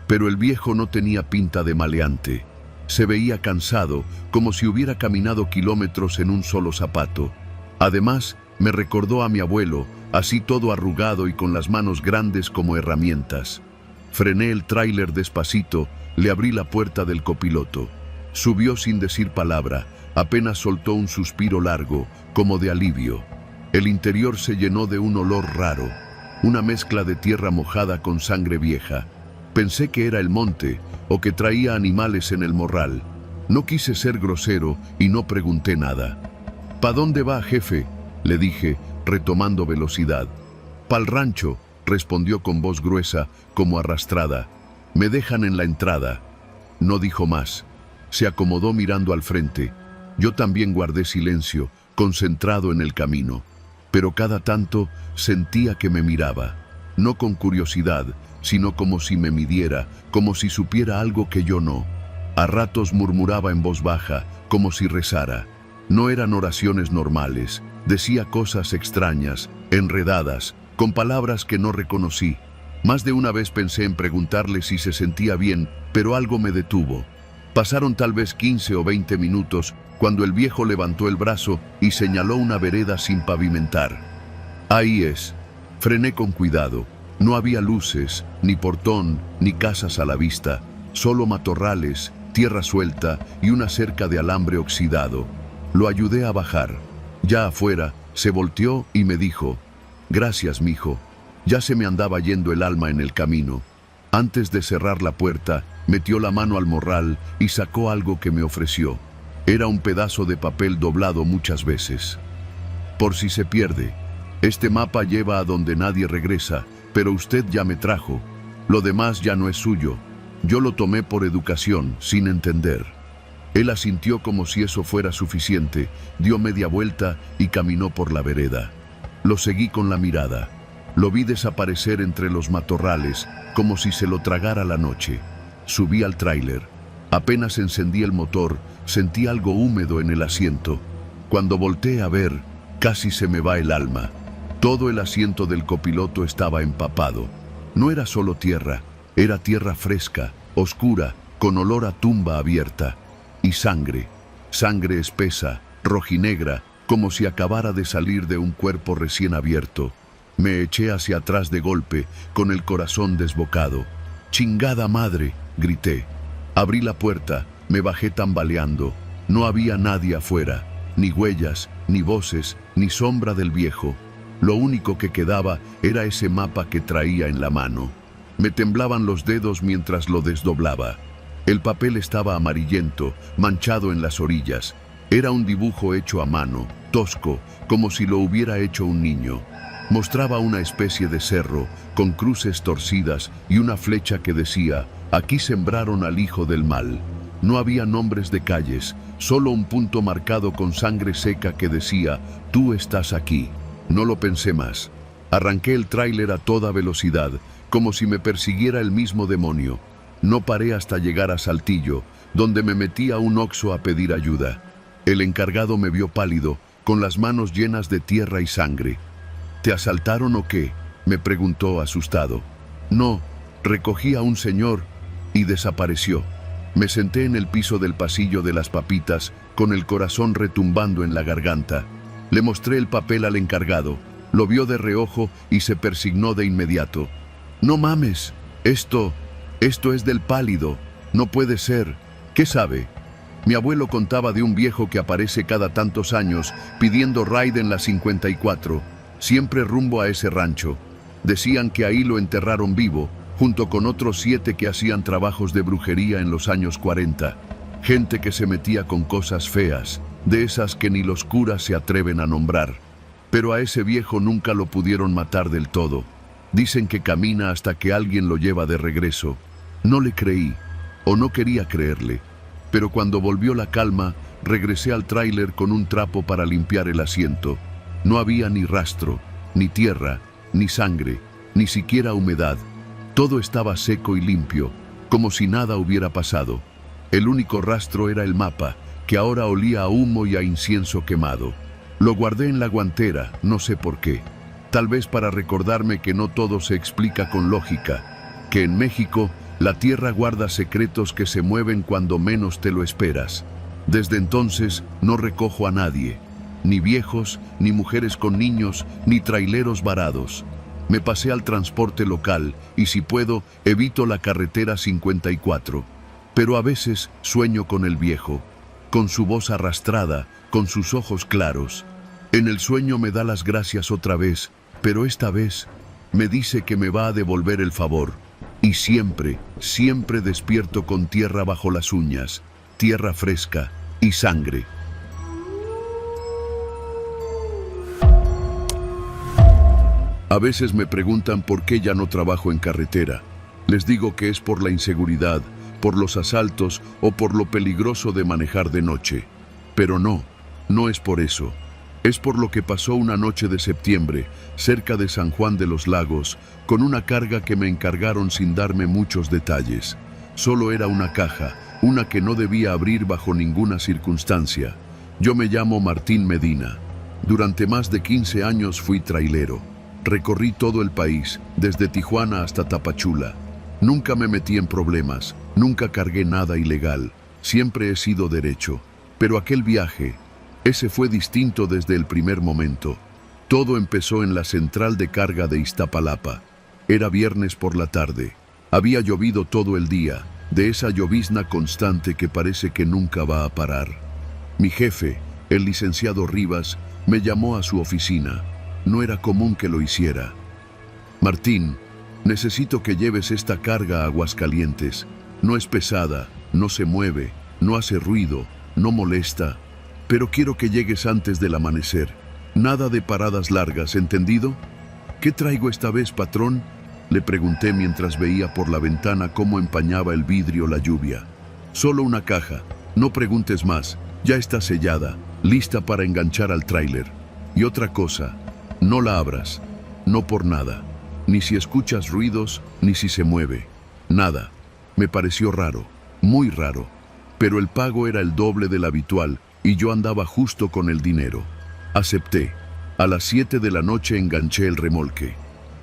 Pero el viejo no tenía pinta de maleante. Se veía cansado, como si hubiera caminado kilómetros en un solo zapato. Además, me recordó a mi abuelo, así todo arrugado y con las manos grandes como herramientas. Frené el tráiler despacito, le abrí la puerta del copiloto. Subió sin decir palabra, apenas soltó un suspiro largo, como de alivio. El interior se llenó de un olor raro, una mezcla de tierra mojada con sangre vieja. Pensé que era el monte, o que traía animales en el morral. No quise ser grosero y no pregunté nada. ¿Pa dónde va, jefe?, le dije, retomando velocidad. Pa'l rancho, respondió con voz gruesa, como arrastrada. Me dejan en la entrada. No dijo más. Se acomodó mirando al frente. Yo también guardé silencio, concentrado en el camino. Pero cada tanto sentía que me miraba. No con curiosidad, sino como si me midiera, como si supiera algo que yo no. A ratos murmuraba en voz baja, como si rezara. No eran oraciones normales. Decía cosas extrañas, enredadas, con palabras que no reconocí. Más de una vez pensé en preguntarle si se sentía bien, pero algo me detuvo. Pasaron tal vez 15 o 20 minutos cuando el viejo levantó el brazo y señaló una vereda sin pavimentar. Ahí es. Frené con cuidado. No había luces, ni portón, ni casas a la vista, solo matorrales, tierra suelta y una cerca de alambre oxidado. Lo ayudé a bajar. Ya afuera, se volteó y me dijo: «Gracias, mijo». Ya se me andaba yendo el alma en el camino. Antes de cerrar la puerta, metió la mano al morral y sacó algo que me ofreció. Era un pedazo de papel doblado muchas veces. Por si se pierde. Este mapa lleva a donde nadie regresa, pero usted ya me trajo. Lo demás ya no es suyo. Yo lo tomé por educación, sin entender. Él asintió como si eso fuera suficiente, dio media vuelta y caminó por la vereda. Lo seguí con la mirada. Lo vi desaparecer entre los matorrales, como si se lo tragara la noche. Subí al tráiler. Apenas encendí el motor, sentí algo húmedo en el asiento. Cuando volteé a ver, casi se me va el alma. Todo el asiento del copiloto estaba empapado. No era solo tierra, era tierra fresca, oscura, con olor a tumba abierta. Y sangre, sangre espesa, rojinegra, como si acabara de salir de un cuerpo recién abierto. Me eché hacia atrás de golpe, con el corazón desbocado. «¡Chingada madre!», grité. Abrí la puerta, me bajé tambaleando. No había nadie afuera, ni huellas, ni voces, ni sombra del viejo. Lo único que quedaba era ese mapa que traía en la mano. Me temblaban los dedos mientras lo desdoblaba. El papel estaba amarillento, manchado en las orillas. Era un dibujo hecho a mano, tosco, como si lo hubiera hecho un niño. Mostraba una especie de cerro, con cruces torcidas y una flecha que decía: «Aquí sembraron al hijo del mal». No había nombres de calles, solo un punto marcado con sangre seca que decía: «Tú estás aquí». No lo pensé más. Arranqué el tráiler a toda velocidad, como si me persiguiera el mismo demonio. No paré hasta llegar a Saltillo, donde me metí a un Oxxo a pedir ayuda. El encargado me vio pálido, con las manos llenas de tierra y sangre. «¿Te asaltaron o qué?», me preguntó asustado. «No, recogí a un señor», y desapareció. Me senté en el piso del pasillo de las papitas, con el corazón retumbando en la garganta. Le mostré el papel al encargado. Lo vio de reojo y se persignó de inmediato. «No mames, esto es del pálido. No puede ser. ¿Qué sabe?». Mi abuelo contaba de un viejo que aparece cada tantos años pidiendo ride en la 54, siempre rumbo a ese rancho. Decían que ahí lo enterraron vivo, junto con otros 7 que hacían trabajos de brujería en los años 40. Gente que se metía con cosas feas, de esas que ni los curas se atreven a nombrar. Pero a ese viejo nunca lo pudieron matar del todo. Dicen que camina hasta que alguien lo lleva de regreso. No le creí, o no quería creerle. Pero cuando volvió la calma, regresé al tráiler con un trapo para limpiar el asiento. No había ni rastro, ni tierra, ni sangre, ni siquiera humedad. Todo estaba seco y limpio, como si nada hubiera pasado. El único rastro era el mapa, que ahora olía a humo y a incienso quemado. Lo guardé en la guantera, no sé por qué. Tal vez para recordarme que no todo se explica con lógica, que en México la tierra guarda secretos que se mueven cuando menos te lo esperas. Desde entonces no recojo a nadie, ni viejos, ni mujeres con niños, ni traileros varados. Me pasé al transporte local y, si puedo, evito la carretera 54. Pero a veces sueño con el viejo, con su voz arrastrada, con sus ojos claros. En el sueño me da las gracias otra vez, pero esta vez me dice que me va a devolver el favor. Y siempre, siempre despierto con tierra bajo las uñas, tierra fresca y sangre. A veces me preguntan por qué ya no trabajo en carretera. Les digo que es por la inseguridad, por los asaltos o por lo peligroso de manejar de noche. Pero no, no es por eso. Es por lo que pasó una noche de septiembre, cerca de San Juan de los Lagos, con una carga que me encargaron sin darme muchos detalles. Solo era una caja, una que no debía abrir bajo ninguna circunstancia. Yo me llamo Martín Medina. Durante más de 15 años fui trailero. Recorrí todo el país, desde Tijuana hasta Tapachula. Nunca me metí en problemas, nunca cargué nada ilegal. Siempre he sido derecho. Pero aquel viaje, ese fue distinto desde el primer momento. Todo empezó en la central de carga de Iztapalapa. Era viernes por la tarde. Había llovido todo el día, de esa llovizna constante que parece que nunca va a parar. Mi jefe, el licenciado Rivas, me llamó a su oficina. No era común que lo hiciera. Martín, necesito que lleves esta carga a Aguascalientes. No es pesada, no se mueve, no hace ruido, no molesta, pero quiero que llegues antes del amanecer. Nada de paradas largas, ¿entendido? ¿Qué traigo esta vez, patrón?, le pregunté mientras veía por la ventana cómo empañaba el vidrio la lluvia. Solo una caja, no preguntes más, ya está sellada, lista para enganchar al tráiler. Y otra cosa, no la abras, no por nada, ni si escuchas ruidos, ni si se mueve, nada. Me pareció raro, muy raro, pero el pago era el doble del habitual y yo andaba justo con el dinero. Acepté. A las 7 de la noche enganché el remolque.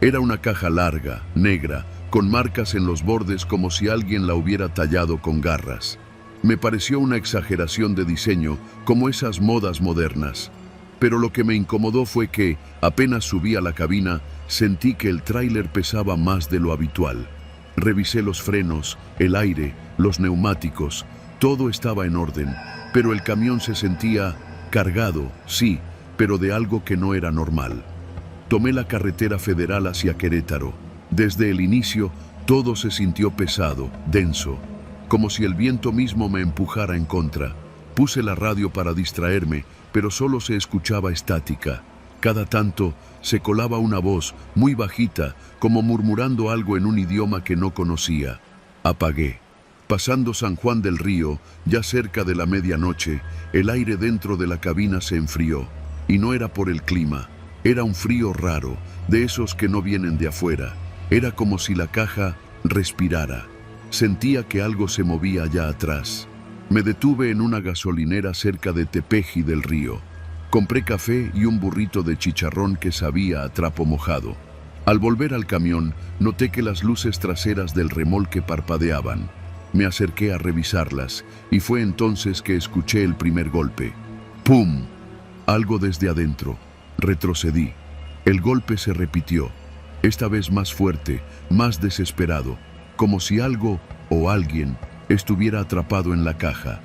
Era una caja larga, negra, con marcas en los bordes como si alguien la hubiera tallado con garras. Me pareció una exageración de diseño, como esas modas modernas. Pero lo que me incomodó fue que, apenas subí a la cabina, sentí que el tráiler pesaba más de lo habitual. Revisé los frenos, el aire, los neumáticos, todo estaba en orden, pero el camión se sentía cargado, sí, pero de algo que no era normal. Tomé la carretera federal hacia Querétaro. Desde el inicio, todo se sintió pesado, denso, como si el viento mismo me empujara en contra. Puse la radio para distraerme, pero solo se escuchaba estática. Cada tanto se colaba una voz, muy bajita, como murmurando algo en un idioma que no conocía. Apagué. Pasando San Juan del Río, ya cerca de la medianoche, el aire dentro de la cabina se enfrió. Y no era por el clima. Era un frío raro, de esos que no vienen de afuera. Era como si la caja respirara. Sentía que algo se movía allá atrás. Me detuve en una gasolinera cerca de Tepeji del Río. Compré café y un burrito de chicharrón que sabía a trapo mojado. Al volver al camión, noté que las luces traseras del remolque parpadeaban. Me acerqué a revisarlas y fue entonces que escuché el primer golpe. ¡Pum! Algo desde adentro. Retrocedí. El golpe se repitió, esta vez más fuerte, más desesperado, como si algo o alguien estuviera atrapado en la caja.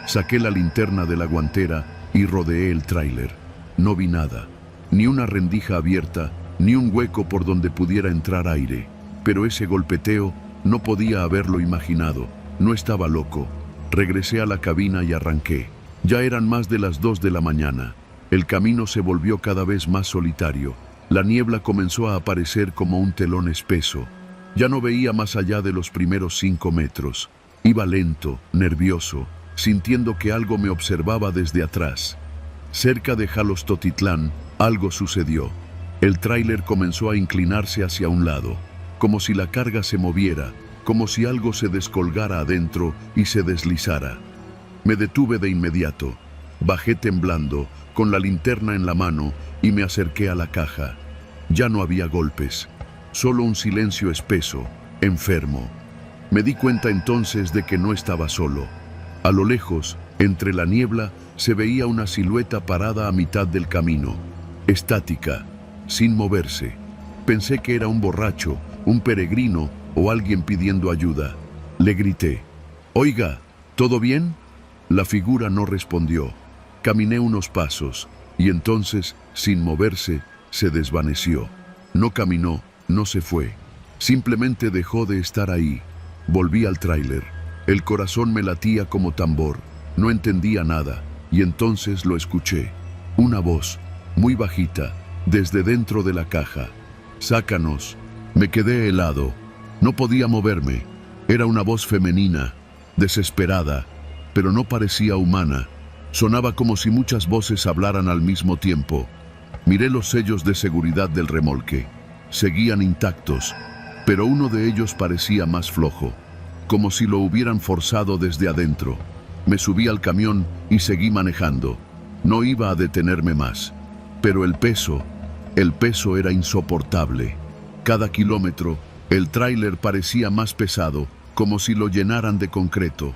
Saqué la linterna de la guantera y rodeé el tráiler. No vi nada, ni una rendija abierta, ni un hueco por donde pudiera entrar aire. Pero ese golpeteo no podía haberlo imaginado, no estaba loco. Regresé a la cabina y arranqué. Ya eran más de las 2 de la mañana. El camino se volvió cada vez más solitario. La niebla comenzó a aparecer como un telón espeso. Ya no veía más allá de los primeros 5 metros. Iba lento, nervioso, sintiendo que algo me observaba desde atrás. Cerca de Jalostotitlán, algo sucedió. El tráiler comenzó a inclinarse hacia un lado, como si la carga se moviera, como si algo se descolgara adentro y se deslizara. Me detuve de inmediato. Bajé temblando, con la linterna en la mano, y me acerqué a la caja. Ya no había golpes, solo un silencio espeso, enfermo. Me di cuenta entonces de que no estaba solo. A lo lejos, entre la niebla, se veía una silueta parada a mitad del camino, estática, sin moverse. Pensé que era un borracho, un peregrino o alguien pidiendo ayuda. Le grité: «Oiga, ¿todo bien?». La figura no respondió. Caminé unos pasos y entonces, sin moverse, se desvaneció. No caminó, no se fue. Simplemente dejó de estar ahí. Volví al tráiler. El corazón me latía como tambor. No entendía nada y entonces lo escuché. Una voz, muy bajita, desde dentro de la caja. Sácanos. Me quedé helado. No podía moverme. Era una voz femenina, desesperada, pero no parecía humana. Sonaba como si muchas voces hablaran al mismo tiempo. Miré los sellos de seguridad del remolque. Seguían intactos, pero uno de ellos parecía más flojo, como si lo hubieran forzado desde adentro. Me subí al camión y seguí manejando. No iba a detenerme más. Pero el peso era insoportable. Cada kilómetro, el tráiler parecía más pesado, como si lo llenaran de concreto.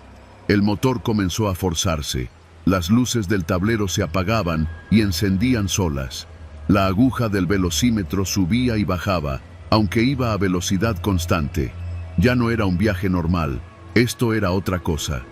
El motor comenzó a forzarse. Las luces del tablero se apagaban y encendían solas. La aguja del velocímetro subía y bajaba, aunque iba a velocidad constante. Ya no era un viaje normal, esto era otra cosa.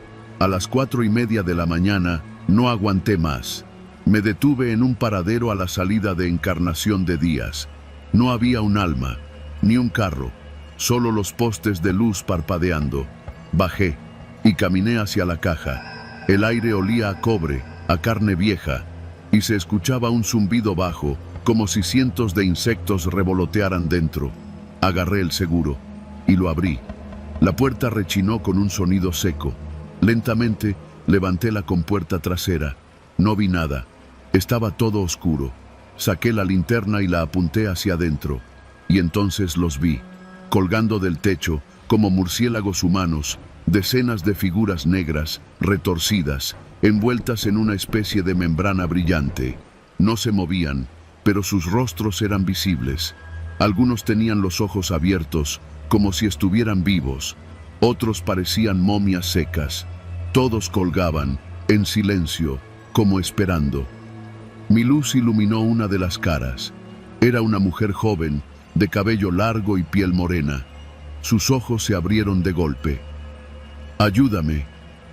A las 4:30 de la mañana no aguanté más. Me detuve en un paradero a la salida de Encarnación de Díaz. No había un alma, ni un carro, solo los postes de luz parpadeando. Bajé y caminé hacia la caja. El aire olía a cobre, a carne vieja, y se escuchaba un zumbido bajo, como si cientos de insectos revolotearan dentro. Agarré el seguro y lo abrí. La puerta rechinó con un sonido seco. Lentamente levanté la compuerta trasera. No vi nada. Estaba todo oscuro. Saqué la linterna y la apunté hacia adentro. Y entonces los vi, colgando del techo, como murciélagos humanos, decenas de figuras negras, retorcidas, envueltas en una especie de membrana brillante. No se movían, pero sus rostros eran visibles. Algunos tenían los ojos abiertos, como si estuvieran vivos. Otros parecían momias secas. Todos colgaban, en silencio, como esperando. Mi luz iluminó una de las caras. Era una mujer joven, de cabello largo y piel morena. Sus ojos se abrieron de golpe. «Ayúdame»,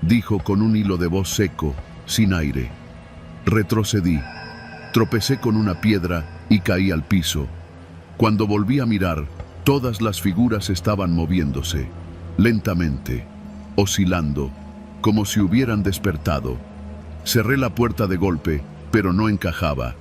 dijo con un hilo de voz seco, sin aire. Retrocedí. Tropecé con una piedra y caí al piso. Cuando volví a mirar, todas las figuras estaban moviéndose, lentamente, oscilando, como si hubieran despertado. Cerré la puerta de golpe, pero no encajaba.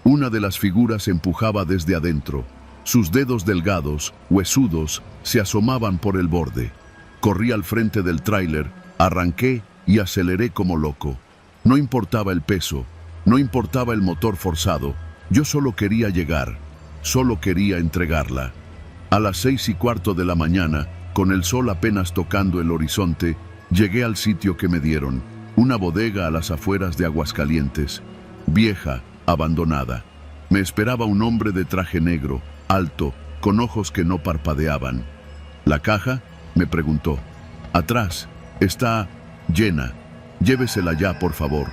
Una de las figuras empujaba desde adentro. Sus dedos delgados, huesudos, se asomaban por el borde. Corrí al frente del tráiler, arranqué y aceleré como loco. No importaba el peso, no importaba el motor forzado. Yo solo quería llegar, solo quería entregarla. A las 6:15 de la mañana, con el sol apenas tocando el horizonte, llegué al sitio que me dieron, una bodega a las afueras de Aguascalientes, vieja, abandonada. Me esperaba un hombre de traje negro, alto, con ojos que no parpadeaban. ¿La caja?, me preguntó. «Atrás, está llena. Llévesela ya, por favor».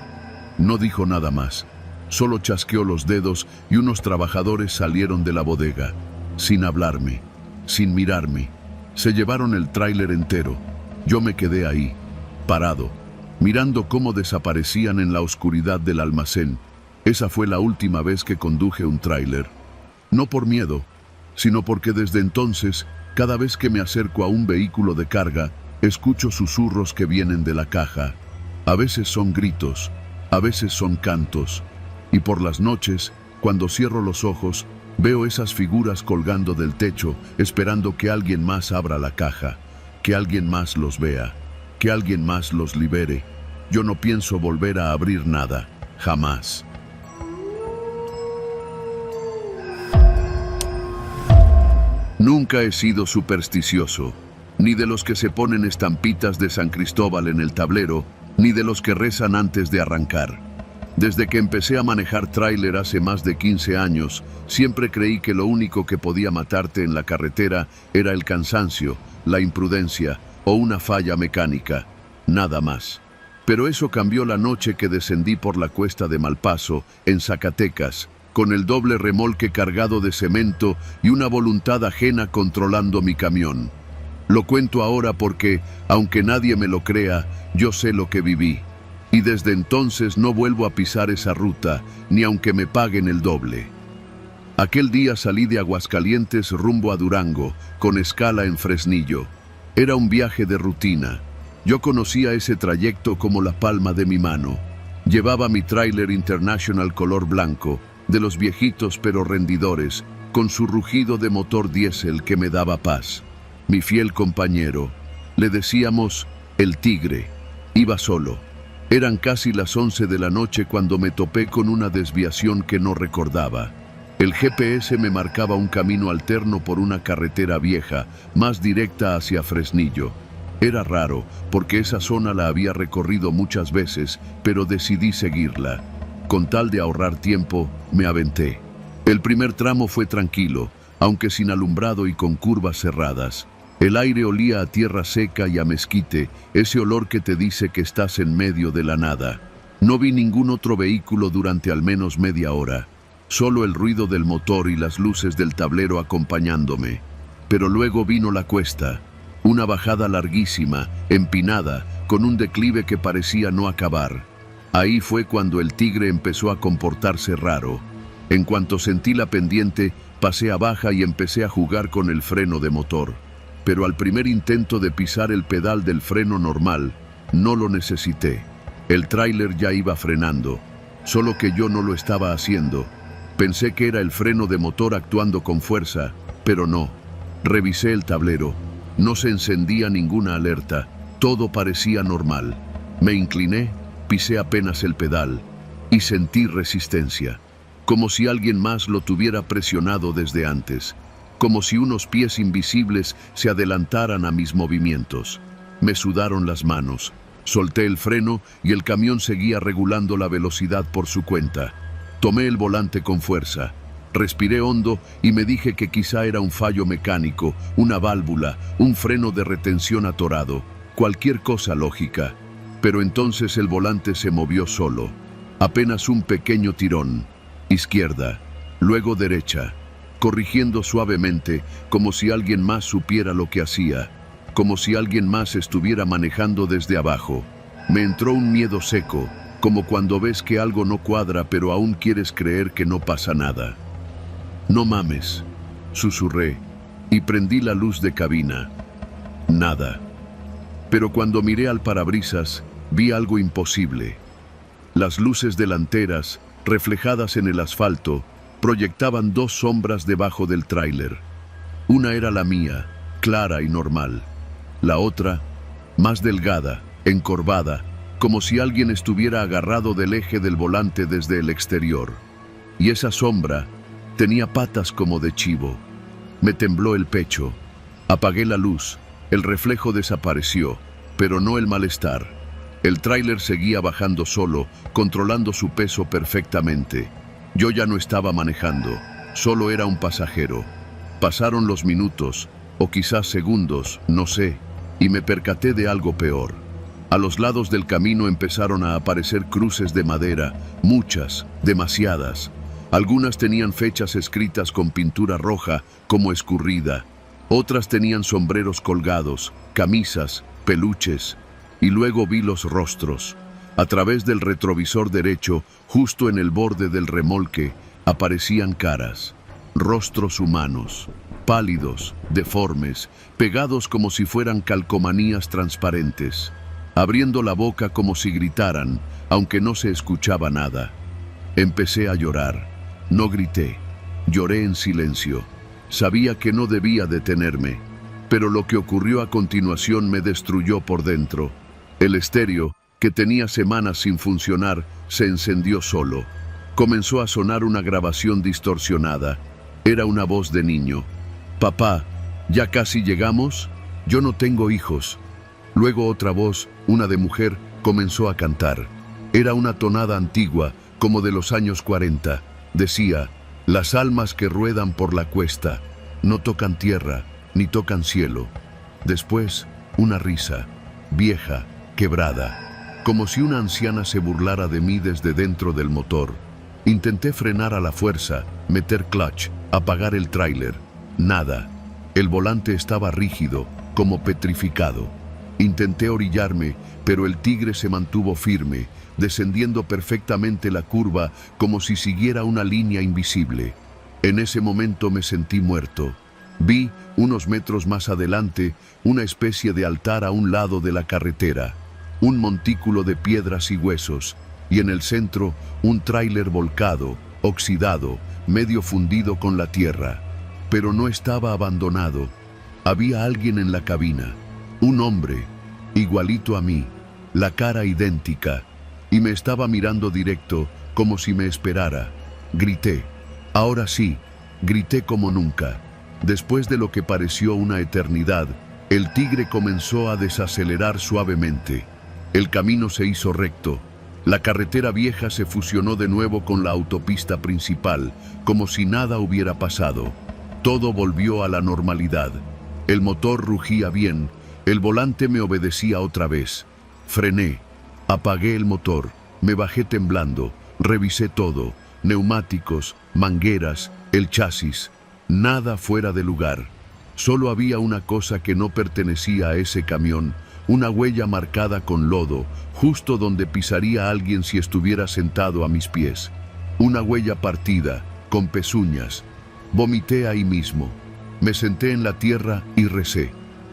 No dijo nada más. Solo chasqueó los dedos y unos trabajadores salieron de la bodega, sin hablarme, sin mirarme. Se llevaron el tráiler entero. Yo me quedé ahí, parado, mirando cómo desaparecían en la oscuridad del almacén. Esa fue la última vez que conduje un tráiler. No por miedo, sino porque desde entonces, cada vez que me acerco a un vehículo de carga, escucho susurros que vienen de la caja. A veces son gritos, a veces son cantos. Y por las noches, cuando cierro los ojos, veo esas figuras colgando del techo, esperando que alguien más abra la caja, que alguien más los vea, que alguien más los libere. Yo no pienso volver a abrir nada, jamás. Nunca he sido supersticioso, ni de los que se ponen estampitas de San Cristóbal en el tablero, ni de los que rezan antes de arrancar. Desde que empecé a manejar tráiler hace más de 15 años, siempre creí que lo único que podía matarte en la carretera era el cansancio, la imprudencia o una falla mecánica, nada más. Pero eso cambió la noche que descendí por la cuesta de Malpaso, en Zacatecas, con el doble remolque cargado de cemento y una voluntad ajena controlando mi camión. Lo cuento ahora porque, aunque nadie me lo crea, yo sé lo que viví. Y desde entonces no vuelvo a pisar esa ruta, ni aunque me paguen el doble. Aquel día salí de Aguascalientes rumbo a Durango, con escala en Fresnillo. Era un viaje de rutina. Yo conocía ese trayecto como la palma de mi mano. Llevaba mi tráiler International color blanco, de los viejitos pero rendidores, con su rugido de motor diésel que me daba paz. Mi fiel compañero, le decíamos el Tigre, iba solo. Eran casi las 11 de la noche cuando me topé con una desviación que no recordaba. El GPS me marcaba un camino alterno por una carretera vieja, más directa hacia Fresnillo. Era raro, porque esa zona la había recorrido muchas veces, pero decidí seguirla. Con tal de ahorrar tiempo, me aventé. El primer tramo fue tranquilo, aunque sin alumbrado y con curvas cerradas. El aire olía a tierra seca y a mezquite, ese olor que te dice que estás en medio de la nada. No vi ningún otro vehículo durante al menos media hora. Solo el ruido del motor y las luces del tablero acompañándome. Pero luego vino la cuesta. Una bajada larguísima, empinada, con un declive que parecía no acabar. Ahí fue cuando el Tigre empezó a comportarse raro. En cuanto sentí la pendiente, pasé a baja y empecé a jugar con el freno de motor. Pero al primer intento de pisar el pedal del freno normal, no lo necesité. El tráiler ya iba frenando, solo que yo no lo estaba haciendo. Pensé que era el freno de motor actuando con fuerza, pero no. Revisé el tablero. No se encendía ninguna alerta. Todo parecía normal. Me incliné, pisé apenas el pedal y sentí resistencia. Como si alguien más lo tuviera presionado desde antes. Como si unos pies invisibles se adelantaran a mis movimientos. Me sudaron las manos. Solté el freno y el camión seguía regulando la velocidad por su cuenta. Tomé el volante con fuerza. Respiré hondo y me dije que quizá era un fallo mecánico, una válvula, un freno de retención atorado, cualquier cosa lógica. Pero entonces el volante se movió solo. Apenas un pequeño tirón. Izquierda, luego derecha. Corrigiendo suavemente, como si alguien más supiera lo que hacía, como si alguien más estuviera manejando desde abajo. Me entró un miedo seco, como cuando ves que algo no cuadra pero aún quieres creer que no pasa nada. «No mames», susurré, y prendí la luz de cabina. Nada. Pero cuando miré al parabrisas, vi algo imposible. Las luces delanteras, reflejadas en el asfalto, proyectaban dos sombras debajo del tráiler. Una era la mía, clara y normal. La otra, más delgada, encorvada, como si alguien estuviera agarrado del eje del volante desde el exterior. Y esa sombra tenía patas como de chivo. Me tembló el pecho. Apagué la luz. El reflejo desapareció, pero no el malestar. El tráiler seguía bajando solo, controlando su peso perfectamente. Yo ya no estaba manejando, solo era un pasajero. Pasaron los minutos, o quizás segundos, no sé, y me percaté de algo peor. A los lados del camino empezaron a aparecer cruces de madera, muchas, demasiadas. Algunas tenían fechas escritas con pintura roja, como escurrida. Otras tenían sombreros colgados, camisas, peluches. Y luego vi los rostros. A través del retrovisor derecho, justo en el borde del remolque, aparecían caras. Rostros humanos, pálidos, deformes, pegados como si fueran calcomanías transparentes. Abriendo la boca como si gritaran, aunque no se escuchaba nada. Empecé a llorar. No grité. Lloré en silencio. Sabía que no debía detenerme, pero lo que ocurrió a continuación me destruyó por dentro. El estéreo, que tenía semanas sin funcionar, se encendió solo. Comenzó a sonar una grabación distorsionada. Era una voz de niño. «Papá, ¿ya casi llegamos? Yo no tengo hijos». Luego otra voz, una de mujer, comenzó a cantar. Era una tonada antigua, como de los años 40. Decía: «Las almas que ruedan por la cuesta no tocan tierra, ni tocan cielo». Después, una risa, vieja, quebrada, como si una anciana se burlara de mí desde dentro del motor. Intenté frenar a la fuerza, meter clutch, apagar el tráiler. Nada. El volante estaba rígido, como petrificado. Intenté orillarme, pero el Tigre se mantuvo firme, descendiendo perfectamente la curva como si siguiera una línea invisible. En ese momento me sentí muerto. Vi, unos metros más adelante, una especie de altar a un lado de la carretera, un montículo de piedras y huesos, y en el centro un tráiler volcado, oxidado, medio fundido con la tierra. Pero no estaba abandonado. Había alguien en la cabina, un hombre, igualito a mí, la cara idéntica, y me estaba mirando directo, como si me esperara. Grité. Ahora sí, grité como nunca. Después de lo que pareció una eternidad, el tigre comenzó a desacelerar suavemente. El camino se hizo recto. La carretera vieja se fusionó de nuevo con la autopista principal, como si nada hubiera pasado. Todo volvió a la normalidad. El motor rugía bien, el volante me obedecía otra vez. Frené, apagué el motor, me bajé temblando, revisé todo, neumáticos, mangueras, el chasis, nada fuera de lugar. Solo había una cosa que no pertenecía a ese camión, una huella marcada con lodo, justo donde pisaría alguien si estuviera sentado a mis pies. Una huella partida, con pezuñas. Vomité ahí mismo. Me senté en la tierra y recé.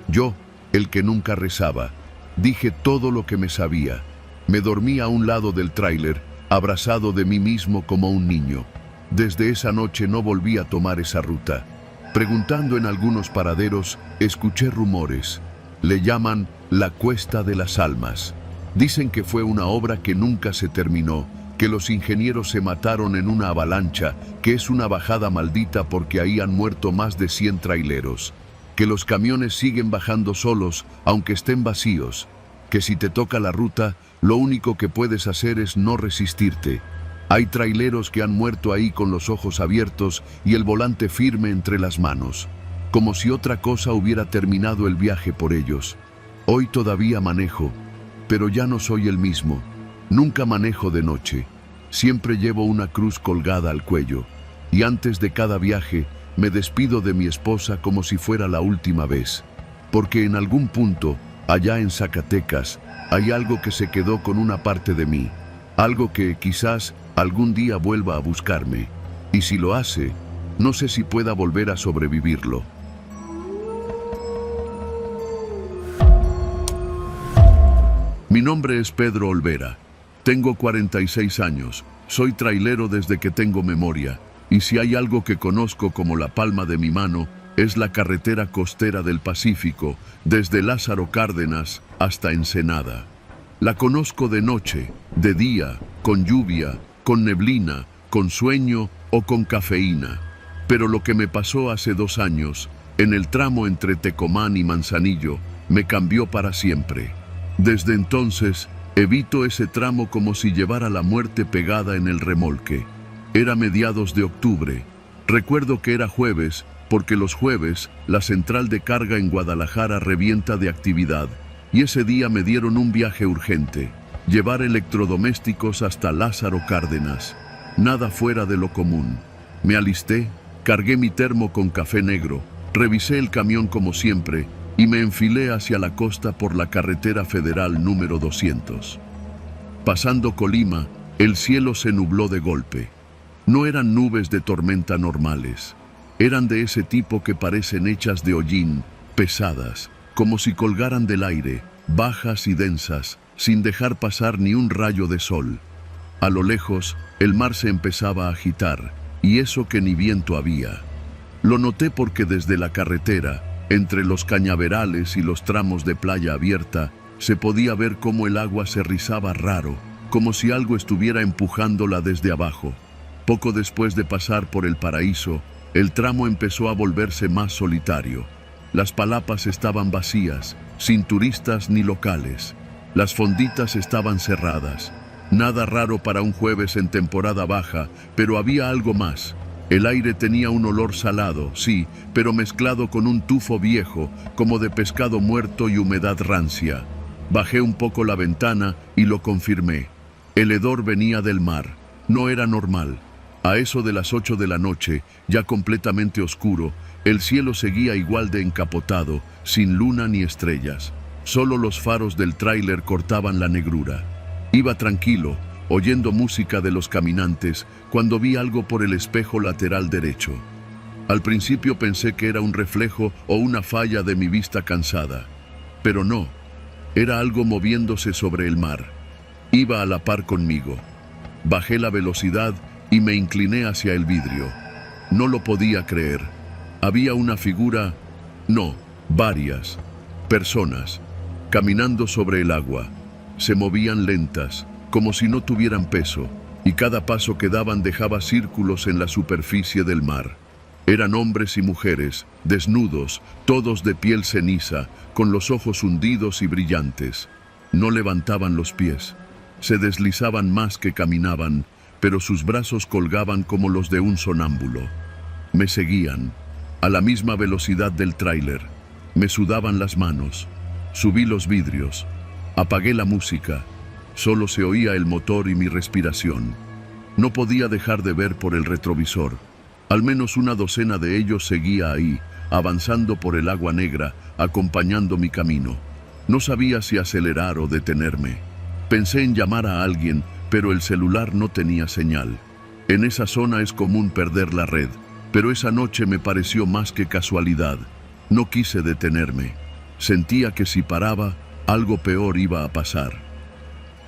Yo, el que nunca rezaba, dije todo lo que me sabía. Me dormí a un lado del tráiler, abrazado de mí mismo como un niño. Desde esa noche no volví a tomar esa ruta. Preguntando en algunos paraderos, escuché rumores. Le llaman la Cuesta de las Almas. Dicen que fue una obra que nunca se terminó, que los ingenieros se mataron en una avalancha, que es una bajada maldita porque ahí han muerto más de 100 traileros, que los camiones siguen bajando solos, aunque estén vacíos, que si te toca la ruta, lo único que puedes hacer es no resistirte. Hay traileros que han muerto ahí con los ojos abiertos y el volante firme entre las manos, como si otra cosa hubiera terminado el viaje por ellos. Hoy todavía manejo, pero ya no soy el mismo. Nunca manejo de noche. Siempre llevo una cruz colgada al cuello. Y antes de cada viaje, me despido de mi esposa como si fuera la última vez. Porque en algún punto, allá en Zacatecas, hay algo que se quedó con una parte de mí. Algo que quizás algún día vuelva a buscarme. Y si lo hace, no sé si pueda volver a sobrevivirlo. Mi nombre es Pedro Olvera. Tengo 46 años. Soy trailero desde que tengo memoria. Y si hay algo que conozco como la palma de mi mano, es la carretera costera del Pacífico, desde Lázaro Cárdenas hasta Ensenada. La conozco de noche, de día, con lluvia, con neblina, con sueño o con cafeína. Pero lo que me pasó hace 2 años, en el tramo entre Tecomán y Manzanillo, me cambió para siempre. Desde entonces, evito ese tramo como si llevara la muerte pegada en el remolque. Era mediados de octubre. Recuerdo que era jueves, porque los jueves, la central de carga en Guadalajara revienta de actividad, y ese día me dieron un viaje urgente, llevar electrodomésticos hasta Lázaro Cárdenas. Nada fuera de lo común. Me alisté, cargué mi termo con café negro, revisé el camión como siempre, y me enfilé hacia la costa por la carretera federal número 200. Pasando Colima, el cielo se nubló de golpe. No eran nubes de tormenta normales. Eran de ese tipo que parecen hechas de hollín, pesadas, como si colgaran del aire, bajas y densas, sin dejar pasar ni un rayo de sol. A lo lejos, el mar se empezaba a agitar, y eso que ni viento había. Lo noté porque desde la carretera, entre los cañaverales y los tramos de playa abierta, se podía ver cómo el agua se rizaba raro, como si algo estuviera empujándola desde abajo. Poco después de pasar por el Paraíso, el tramo empezó a volverse más solitario. Las palapas estaban vacías, sin turistas ni locales. Las fonditas estaban cerradas. Nada raro para un jueves en temporada baja, pero había algo más. El aire tenía un olor salado, sí, pero mezclado con un tufo viejo, como de pescado muerto y humedad rancia. Bajé un poco la ventana y lo confirmé. El hedor venía del mar. No era normal. A eso de las 8 de la noche, ya completamente oscuro, el cielo seguía igual de encapotado, sin luna ni estrellas. Solo los faros del tráiler cortaban la negrura. Iba tranquilo, oyendo música de los caminantes, cuando vi algo por el espejo lateral derecho. Al principio pensé que era un reflejo o una falla de mi vista cansada. Pero no, era algo moviéndose sobre el mar. Iba a la par conmigo. Bajé la velocidad y me incliné hacia el vidrio. No lo podía creer. Había una figura, no, varias, personas, caminando sobre el agua. Se movían lentas, como si no tuvieran peso, y cada paso que daban dejaba círculos en la superficie del mar. Eran hombres y mujeres, desnudos, todos de piel ceniza, con los ojos hundidos y brillantes. No levantaban los pies. Se deslizaban más que caminaban, pero sus brazos colgaban como los de un sonámbulo. Me seguían, a la misma velocidad del tráiler. Me sudaban las manos. Subí los vidrios. Apagué la música. Solo se oía el motor y mi respiración. No podía dejar de ver por el retrovisor. Al menos una docena de ellos seguía ahí, avanzando por el agua negra, acompañando mi camino. No sabía si acelerar o detenerme. Pensé en llamar a alguien, pero el celular no tenía señal. En esa zona es común perder la red, pero esa noche me pareció más que casualidad. No quise detenerme. Sentía que si paraba, algo peor iba a pasar.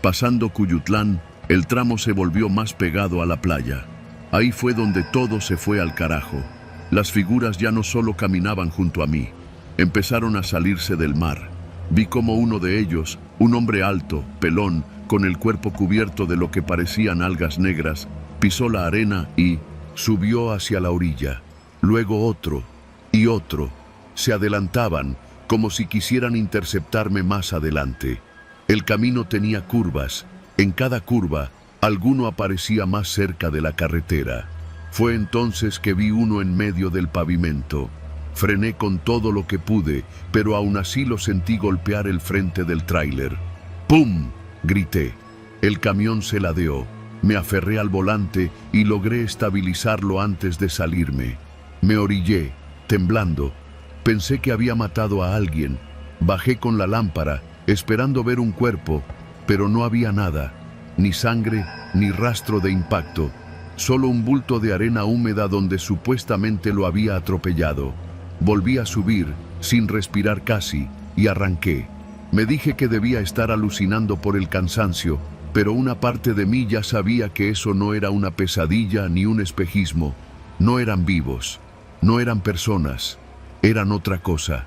Pasando Cuyutlán, el tramo se volvió más pegado a la playa. Ahí fue donde todo se fue al carajo. Las figuras ya no solo caminaban junto a mí, empezaron a salirse del mar. Vi como uno de ellos, un hombre alto, pelón, con el cuerpo cubierto de lo que parecían algas negras, pisó la arena y subió hacia la orilla. Luego otro y otro. Se adelantaban, como si quisieran interceptarme más adelante. El camino tenía curvas. En cada curva, alguno aparecía más cerca de la carretera. Fue entonces que vi uno en medio del pavimento. Frené con todo lo que pude, pero aún así lo sentí golpear el frente del tráiler. ¡Pum!, grité. El camión se ladeó. Me aferré al volante y logré estabilizarlo antes de salirme. Me orillé, temblando. Pensé que había matado a alguien. Bajé con la lámpara, esperando ver un cuerpo, pero no había nada. Ni sangre, ni rastro de impacto. Solo un bulto de arena húmeda donde supuestamente lo había atropellado. Volví a subir, sin respirar casi, y arranqué. Me dije que debía estar alucinando por el cansancio, pero una parte de mí ya sabía que eso no era una pesadilla ni un espejismo. No eran vivos, no eran personas, eran otra cosa.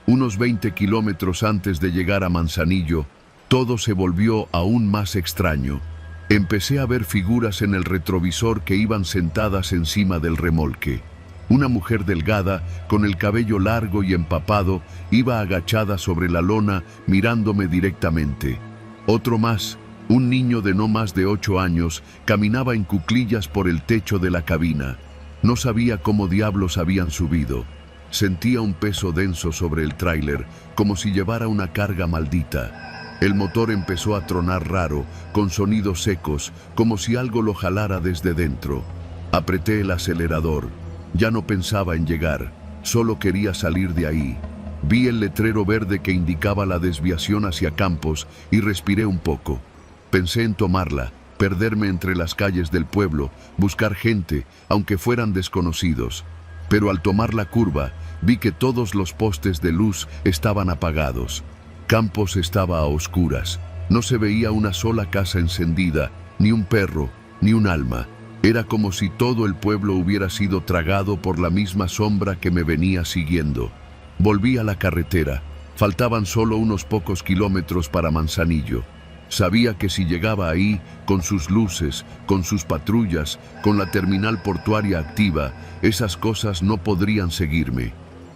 Unos 20 kilómetros antes de llegar a Manzanillo, todo se volvió aún más extraño. Empecé a ver figuras en el retrovisor que iban sentadas encima del remolque. Una mujer delgada, con el cabello largo y empapado, iba agachada sobre la lona mirándome directamente. Otro más, un niño de no más de 8 años, caminaba en cuclillas por el techo de la cabina. No sabía cómo diablos habían subido. Sentía un peso denso sobre el tráiler, como si llevara una carga maldita. El motor empezó a tronar raro, con sonidos secos, como si algo lo jalara desde dentro. Apreté el acelerador. Ya no pensaba en llegar, solo quería salir de ahí. Vi el letrero verde que indicaba la desviación hacia Campos y respiré un poco. Pensé en tomarla, perderme entre las calles del pueblo, buscar gente, aunque fueran desconocidos. Pero al tomar la curva, vi que todos los postes de luz estaban apagados. Campos estaba a oscuras. No se veía una sola casa encendida, ni un perro, ni un alma. Era como si todo el pueblo hubiera sido tragado por la misma sombra que me venía siguiendo. Volví a la carretera. Faltaban solo unos pocos kilómetros para Manzanillo. Sabía que si llegaba ahí, con sus luces, con sus patrullas, con la terminal portuaria activa, esas cosas no podrían seguirme.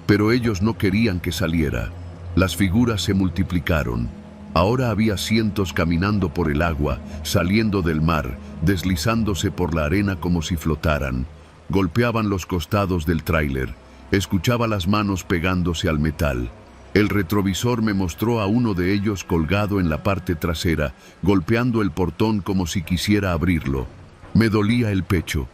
Pero ellos no querían que saliera. Las figuras se multiplicaron. Ahora había cientos caminando por el agua, saliendo del mar, deslizándose por la arena como si flotaran. Golpeaban los costados del tráiler. Escuchaba las manos pegándose al metal. El retrovisor me mostró a uno de ellos colgado en la parte trasera, golpeando el portón como si quisiera abrirlo. Me dolía el pecho.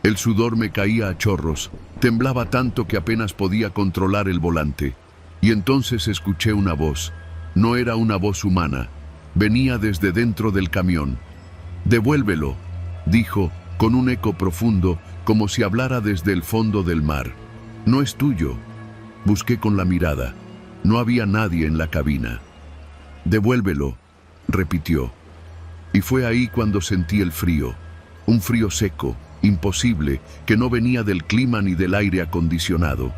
El sudor me caía a chorros. Temblaba tanto que apenas podía controlar el volante. Y entonces escuché una voz. No era una voz humana. Venía desde dentro del camión. «Devuélvelo», dijo, con un eco profundo, como si hablara desde el fondo del mar. «No es tuyo». Busqué con la mirada. No había nadie en la cabina. «Devuélvelo», repitió. Y fue ahí cuando sentí el frío. Un frío seco, imposible, que no venía del clima ni del aire acondicionado.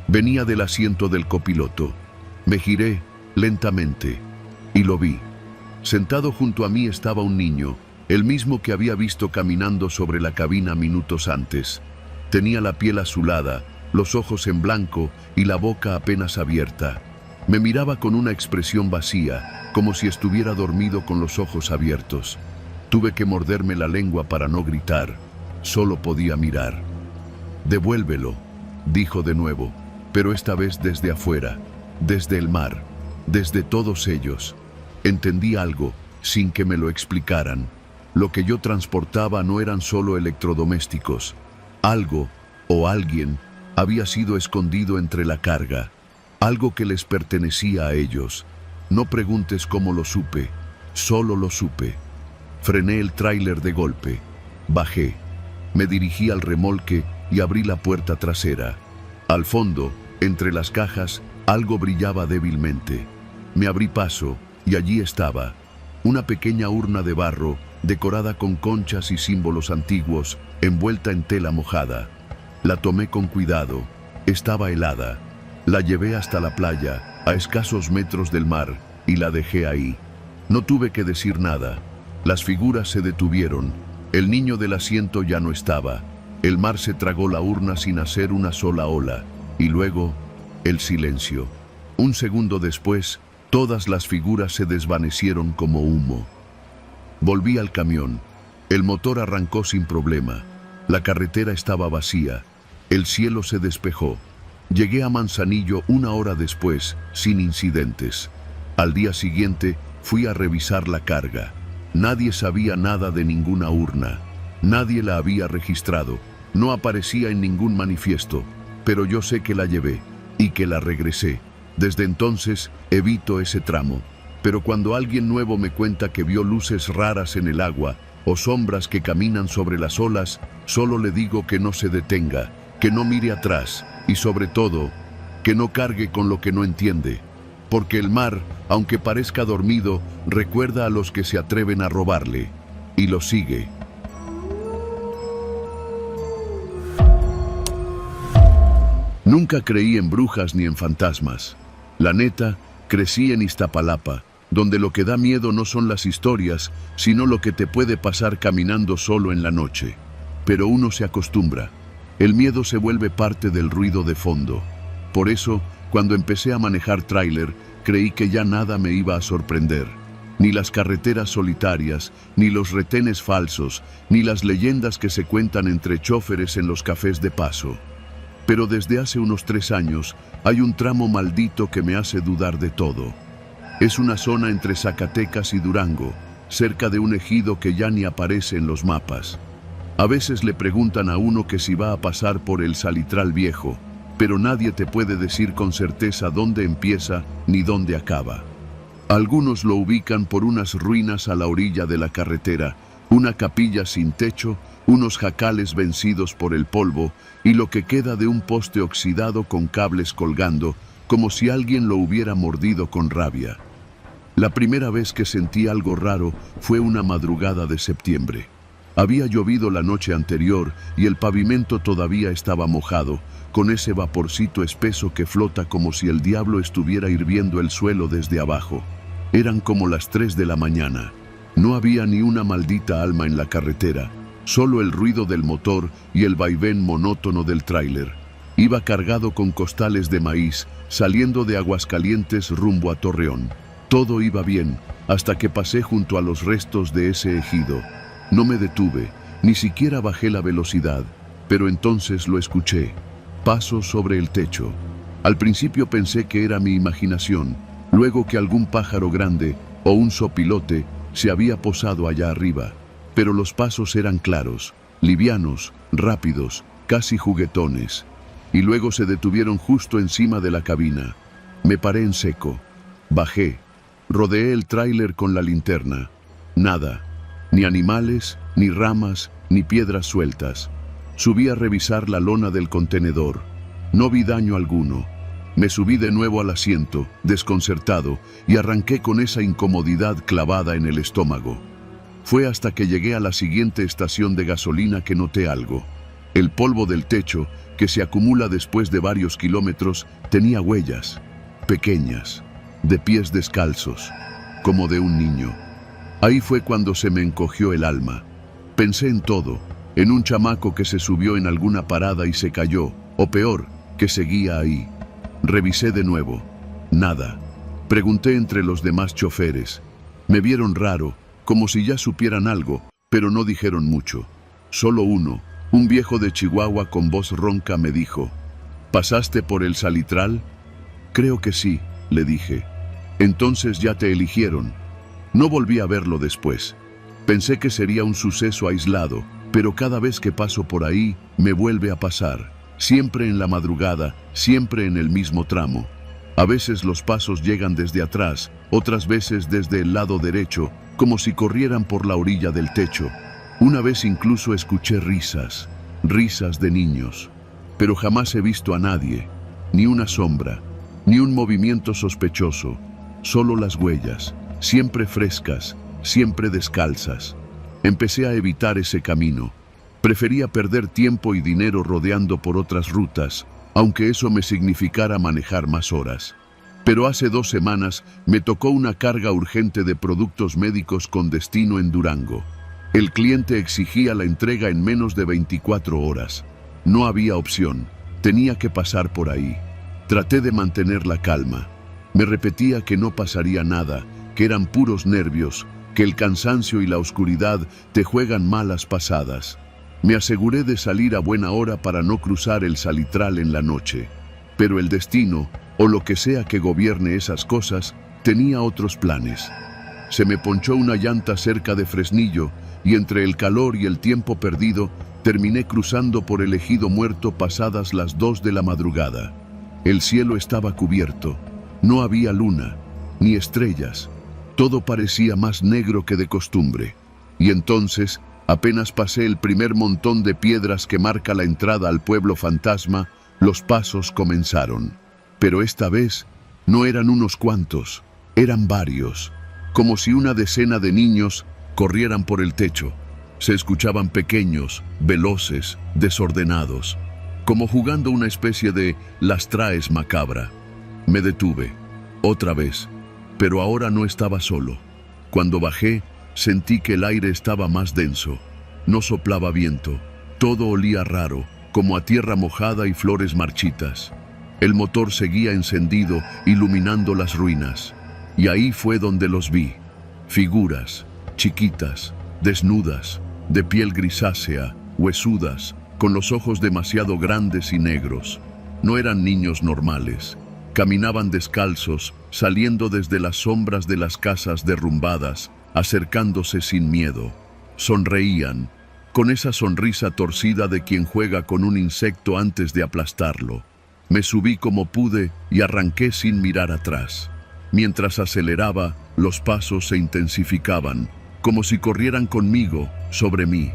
Venía del asiento del copiloto. Me giré lentamente y lo vi. Sentado junto a mí estaba un niño, el mismo que había visto caminando sobre la cabina minutos antes. Tenía la piel azulada, los ojos en blanco y la boca apenas abierta. Me miraba con una expresión vacía, como si estuviera dormido con los ojos abiertos. Tuve que morderme la lengua para no gritar. Solo podía mirar. «Devuélvelo», dijo de nuevo, pero esta vez desde afuera, desde el mar, desde todos ellos. Entendí algo, sin que me lo explicaran. Lo que yo transportaba no eran solo electrodomésticos. Algo, o alguien, había sido escondido entre la carga. Algo que les pertenecía a ellos. No preguntes cómo lo supe, solo lo supe. Frené el tráiler de golpe. Bajé. Me dirigí al remolque y abrí la puerta trasera. Al fondo, entre las cajas, algo brillaba débilmente. Me abrí paso y allí estaba, una pequeña urna de barro, decorada con conchas y símbolos antiguos, envuelta en tela mojada. La tomé con cuidado. Estaba helada. La llevé hasta la playa, a escasos metros del mar, y la dejé ahí. No tuve que decir nada. Las figuras se detuvieron. El niño del asiento ya no estaba. El mar se tragó la urna sin hacer una sola ola. Y luego, el silencio. Un segundo después, todas las figuras se desvanecieron como humo. Volví al camión. El motor arrancó sin problema. La carretera estaba vacía. El cielo se despejó. Llegué a Manzanillo 1 hora después, sin incidentes. Al día siguiente, fui a revisar la carga. Nadie sabía nada de ninguna urna. Nadie la había registrado. No aparecía en ningún manifiesto. Pero yo sé que la llevé y que la regresé. Desde entonces, evito ese tramo. Pero cuando alguien nuevo me cuenta que vio luces raras en el agua o sombras que caminan sobre las olas, solo le digo que no se detenga, que no mire atrás y sobre todo, que no cargue con lo que no entiende. Porque el mar, aunque parezca dormido, recuerda a los que se atreven a robarle y lo sigue. Nunca creí en brujas ni en fantasmas. La neta, crecí en Iztapalapa, donde lo que da miedo no son las historias, sino lo que te puede pasar caminando solo en la noche. Pero uno se acostumbra. El miedo se vuelve parte del ruido de fondo. Por eso, cuando empecé a manejar tráiler, creí que ya nada me iba a sorprender. Ni las carreteras solitarias, ni los retenes falsos, ni las leyendas que se cuentan entre chóferes en los cafés de paso. Pero desde hace unos 3 años hay un tramo maldito que me hace dudar de todo. Es una zona entre Zacatecas y Durango, cerca de un ejido que ya ni aparece en los mapas. A veces le preguntan a uno que si va a pasar por el Salitral Viejo, pero nadie te puede decir con certeza dónde empieza ni dónde acaba. Algunos lo ubican por unas ruinas a la orilla de la carretera, una capilla sin techo, unos jacales vencidos por el polvo y lo que queda de un poste oxidado con cables colgando, como si alguien lo hubiera mordido con rabia. La primera vez que sentí algo raro fue una madrugada de septiembre. Había llovido la noche anterior y el pavimento todavía estaba mojado, con ese vaporcito espeso que flota como si el diablo estuviera hirviendo el suelo desde abajo. Eran como las 3 de la mañana. No había ni una maldita alma en la carretera, solo el ruido del motor y el vaivén monótono del tráiler. Iba cargado con costales de maíz, saliendo de Aguascalientes rumbo a Torreón. Todo iba bien, hasta que pasé junto a los restos de ese ejido. No me detuve, ni siquiera bajé la velocidad, pero entonces lo escuché. Pasos sobre el techo. Al principio pensé que era mi imaginación, luego que algún pájaro grande o un zopilote se había posado allá arriba. Pero los pasos eran claros, livianos, rápidos, casi juguetones. Y luego se detuvieron justo encima de la cabina. Me paré en seco. Bajé. Rodeé el tráiler con la linterna. Nada. Ni animales, ni ramas, ni piedras sueltas. Subí a revisar la lona del contenedor. No vi daño alguno. Me subí de nuevo al asiento, desconcertado, y arranqué con esa incomodidad clavada en el estómago. Fue hasta que llegué a la siguiente estación de gasolina que noté algo. El polvo del techo, que se acumula después de varios kilómetros, tenía huellas, pequeñas, de pies descalzos, como de un niño. Ahí fue cuando se me encogió el alma. Pensé en todo, en un chamaco que se subió en alguna parada y se cayó, o peor, que seguía ahí. Revisé de nuevo. Nada. Pregunté entre los demás choferes. Me vieron raro, como si ya supieran algo, pero no dijeron mucho. Solo uno, un viejo de Chihuahua con voz ronca, me dijo: ¿pasaste por el salitral? Creo que sí, le dije. Entonces ya te eligieron. No volví a verlo después. Pensé que sería un suceso aislado, pero cada vez que paso por ahí, me vuelve a pasar. Siempre en la madrugada, siempre en el mismo tramo. A veces los pasos llegan desde atrás, otras veces desde el lado derecho, como si corrieran por la orilla del techo. Una vez incluso escuché risas, risas de niños. Pero jamás he visto a nadie, ni una sombra, ni un movimiento sospechoso, solo las huellas, siempre frescas, siempre descalzas. Empecé a evitar ese camino. Prefería perder tiempo y dinero rodeando por otras rutas, aunque eso me significara manejar más horas. Pero hace 2 semanas me tocó una carga urgente de productos médicos con destino en Durango. El cliente exigía la entrega en menos de 24 horas. No había opción, tenía que pasar por ahí. Traté de mantener la calma. Me repetía que no pasaría nada, que eran puros nervios, que el cansancio y la oscuridad te juegan malas pasadas. Me aseguré de salir a buena hora para no cruzar el salitral en la noche. Pero el destino, o lo que sea que gobierne esas cosas, tenía otros planes. Se me ponchó una llanta cerca de Fresnillo y entre el calor y el tiempo perdido, terminé cruzando por el ejido muerto pasadas las 2 de la madrugada. El cielo estaba cubierto. No había luna, ni estrellas. Todo parecía más negro que de costumbre. Y entonces, apenas pasé el primer montón de piedras que marca la entrada al pueblo fantasma, los pasos comenzaron. Pero esta vez no eran unos cuantos, eran varios, como si una decena de niños corrieran por el techo. Se escuchaban pequeños, veloces, desordenados, como jugando una especie de las traes macabra. Me detuve, otra vez, pero ahora no estaba solo. Cuando bajé, sentí que el aire estaba más denso. No soplaba viento. Todo olía raro, como a tierra mojada y flores marchitas. El motor seguía encendido, iluminando las ruinas. Y ahí fue donde los vi. Figuras, chiquitas, desnudas, de piel grisácea, huesudas, con los ojos demasiado grandes y negros. No eran niños normales. Caminaban descalzos, saliendo desde las sombras de las casas derrumbadas, acercándose sin miedo. Sonreían, con esa sonrisa torcida de quien juega con un insecto antes de aplastarlo. Me subí como pude y arranqué sin mirar atrás. Mientras aceleraba, los pasos se intensificaban, como si corrieran conmigo, sobre mí.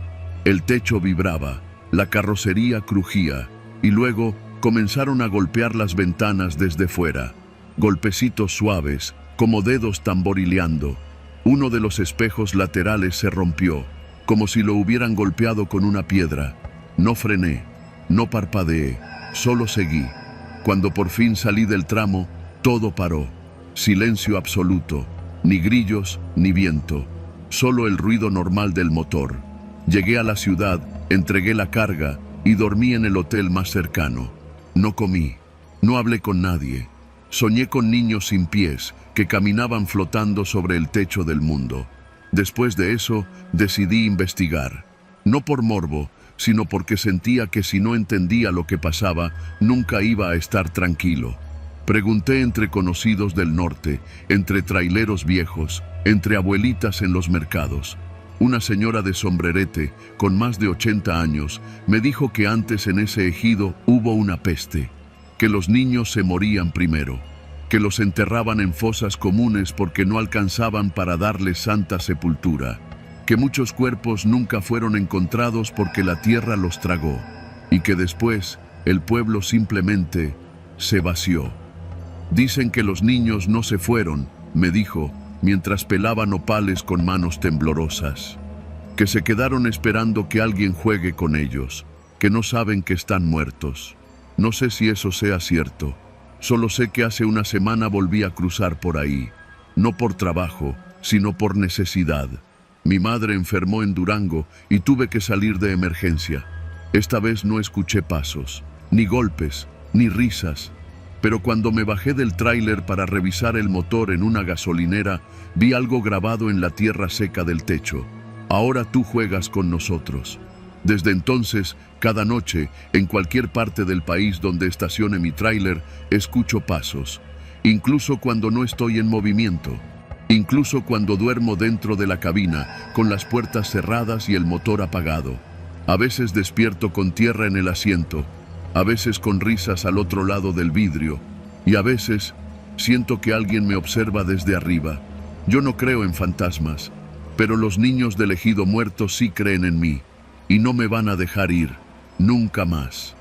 El techo vibraba, la carrocería crujía, y luego comenzaron a golpear las ventanas desde fuera. Golpecitos suaves, como dedos tamborileando. Uno de los espejos laterales se rompió, como si lo hubieran golpeado con una piedra. No frené, no parpadeé, solo seguí. Cuando por fin salí del tramo, todo paró. Silencio absoluto, ni grillos ni viento, solo el ruido normal del motor. Llegué a la ciudad, entregué la carga y dormí en el hotel más cercano. No comí, no hablé con nadie. Soñé con niños sin pies que caminaban flotando sobre el techo del mundo. Después de eso, decidí investigar. No por morbo, sino porque sentía que si no entendía lo que pasaba, nunca iba a estar tranquilo. Pregunté entre conocidos del norte, entre traileros viejos, entre abuelitas en los mercados. Una señora de sombrerete, con más de 80 años, me dijo que antes en ese ejido hubo una peste, que los niños se morían primero, que los enterraban en fosas comunes porque no alcanzaban para darles santa sepultura, que muchos cuerpos nunca fueron encontrados porque la tierra los tragó, y que después el pueblo simplemente se vació. Dicen que los niños no se fueron, me dijo, mientras pelaba nopales con manos temblorosas. que se quedaron esperando que alguien juegue con ellos, que no saben que están muertos. No sé si eso sea cierto. Solo sé que hace una semana volví a cruzar por ahí, no por trabajo, sino por necesidad. Mi madre enfermó en Durango y tuve que salir de emergencia. Esta vez no escuché pasos, ni golpes, ni risas. Pero cuando me bajé del tráiler para revisar el motor en una gasolinera, vi algo grabado en la tierra seca del techo. Ahora tú juegas con nosotros. Desde entonces, cada noche, en cualquier parte del país donde estacione mi tráiler, escucho pasos. Incluso cuando no estoy en movimiento. Incluso cuando duermo dentro de la cabina, con las puertas cerradas y el motor apagado. A veces despierto con tierra en el asiento, a veces con risas al otro lado del vidrio, y a veces siento que alguien me observa desde arriba. Yo no creo en fantasmas, pero los niños del ejido muerto sí creen en mí, y no me van a dejar ir, nunca más.